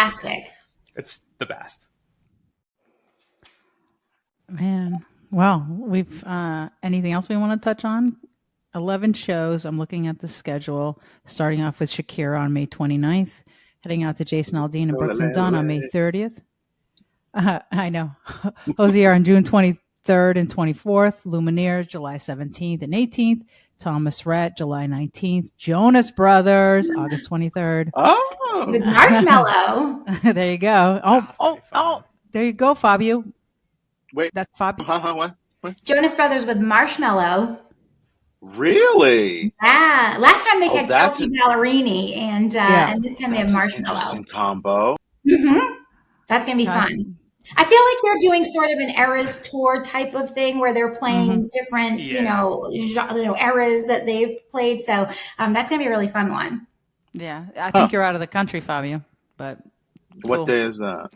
It's the best. Man, well, we've anything else we want to touch on? 11 shows. I'm looking at the schedule, starting off with Shakira on May 29th, heading out to Jason Aldean and Brooks and Dunn on May 30th. I know. Hozier on June 23rd and 24th. Lumineers July 17th and 18th. Thomas Rhett July 19th. Jonas Brothers August 23rd. Oh, with Marshmello. There you go. Oh, there you go, Fabio. Wait, that's Fabio. What? Jonas Brothers with Marshmello. Really? Yeah. Last time they had Kelsey Ballerini, and this time they have Marshmello. Interesting combo. Mm-hmm. That's going to be fun. I feel like they're doing sort of an eras tour type of thing where they're playing different, eras that they've played. So that's going to be a really fun one. Yeah. I think you're out of the country, Fabio, but cool. What day is that?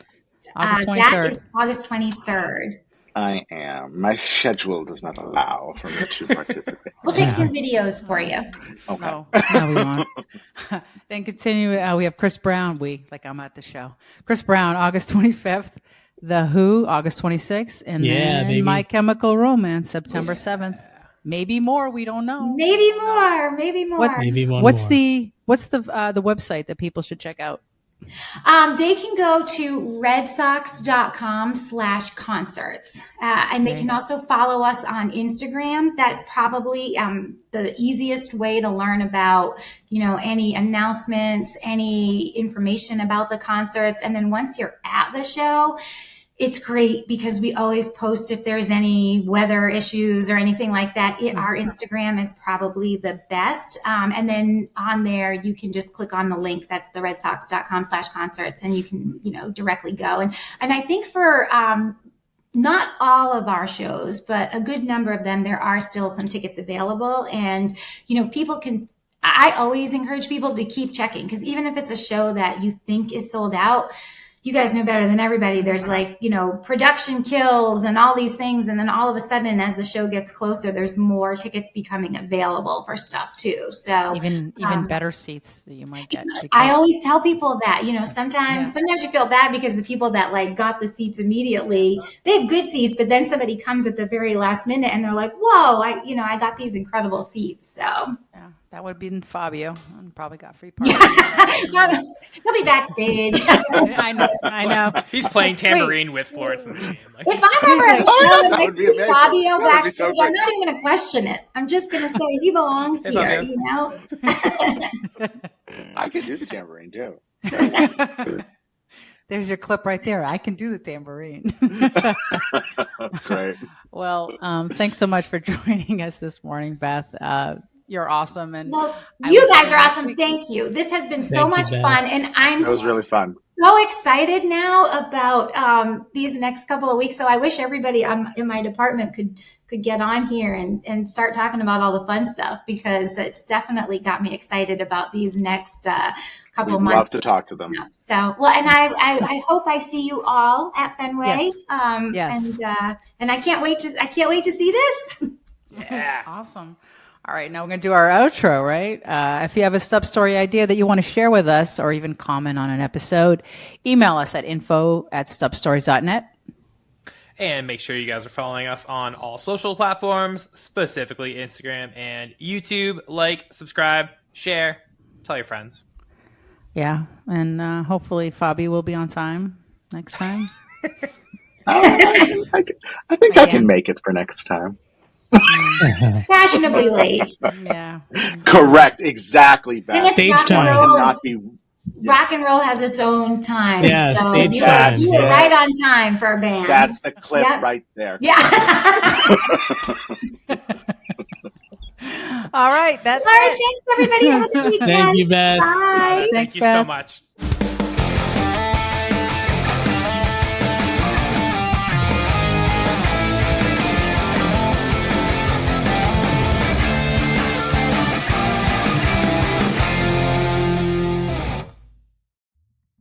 August 23rd. That is August 23rd. I am. My schedule does not allow for me to participate. We'll take some videos for you. Okay. No, we won't. Then continue. We have Chris Brown. I'm at the show. Chris Brown, August 25th. The Who, August 26th. And then My Chemical Romance, September 7th. Maybe more. We don't know. Maybe more. What's the website that people should check out? They can go to redsox.com/concerts. And they can also follow us on Instagram. That's probably the easiest way to learn about, any announcements, any information about the concerts. And then once you're at the show, it's great because we always post if there's any weather issues or anything like that. Our Instagram is probably the best. And then on there, you can just click on the link. That's the redsox.com/concerts, and you can, directly go. And I think for not all of our shows, but a good number of them, there are still some tickets available. And, I always encourage people to keep checking, because even if it's a show that you think is sold out, you guys know better than everybody. There's production kills and all these things. And then all of a sudden, as the show gets closer, there's more tickets becoming available for stuff too. So even better seats that you might get. I always tell people that, sometimes you feel bad because the people that got the seats immediately, they have good seats, but then somebody comes at the very last minute and they're like, whoa, I got these incredible seats. So yeah. That would be Fabio. And probably got free parking. He'll be backstage. I know. He's playing tambourine with Florence in the game. If I'm ever at a show and I see Fabio backstage, I'm not even going to question it. I'm just going to say he belongs here, I could do the tambourine too. There's your clip right there. I can do the tambourine. Great. Well, thanks so much for joining us this morning, Beth. You're awesome. And you guys are awesome. Thank you. This has been so much fun. And it was really fun. so excited now about these next couple of weeks. So I wish everybody in my department could get on here and start talking about all the fun stuff, because it's definitely got me excited about these next couple of months. We'd love to talk to them. So, well, and I hope I see you all at Fenway. Yes. And I can't wait to see this. Yeah. Awesome. All right, now we're going to do our outro, right? If you have a Stub Story idea that you want to share with us or even comment on an episode, email us at info@stubstories.net. And make sure you guys are following us on all social platforms, specifically Instagram and YouTube. Like, subscribe, share, tell your friends. Yeah, and hopefully Fabi will be on time next time. I think I can make it for next time. Fashionably late. Yeah. Correct. Exactly. Beth. Stage rock time. and roll. Not be, Rock and roll has its own time. Yeah, so stage you time. were right on time for a band. That's the clip Yep. right there. Yeah. All right, that's All right, it. thanks everybody. Have a good weekend. Thank you, Beth. Bye. Thank Thanks, you so Beth. much.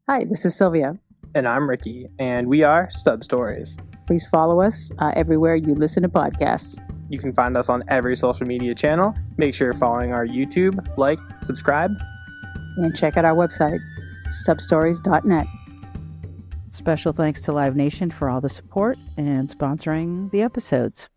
Hi, this is Sylvia. And I'm Ricky, and we are Stub Stories. Please follow us everywhere you listen to podcasts. You can find us on every social media channel. Make sure you're following our YouTube, like, subscribe. And check out our website, stubstories.net. Special thanks to Live Nation for all the support and sponsoring the episodes.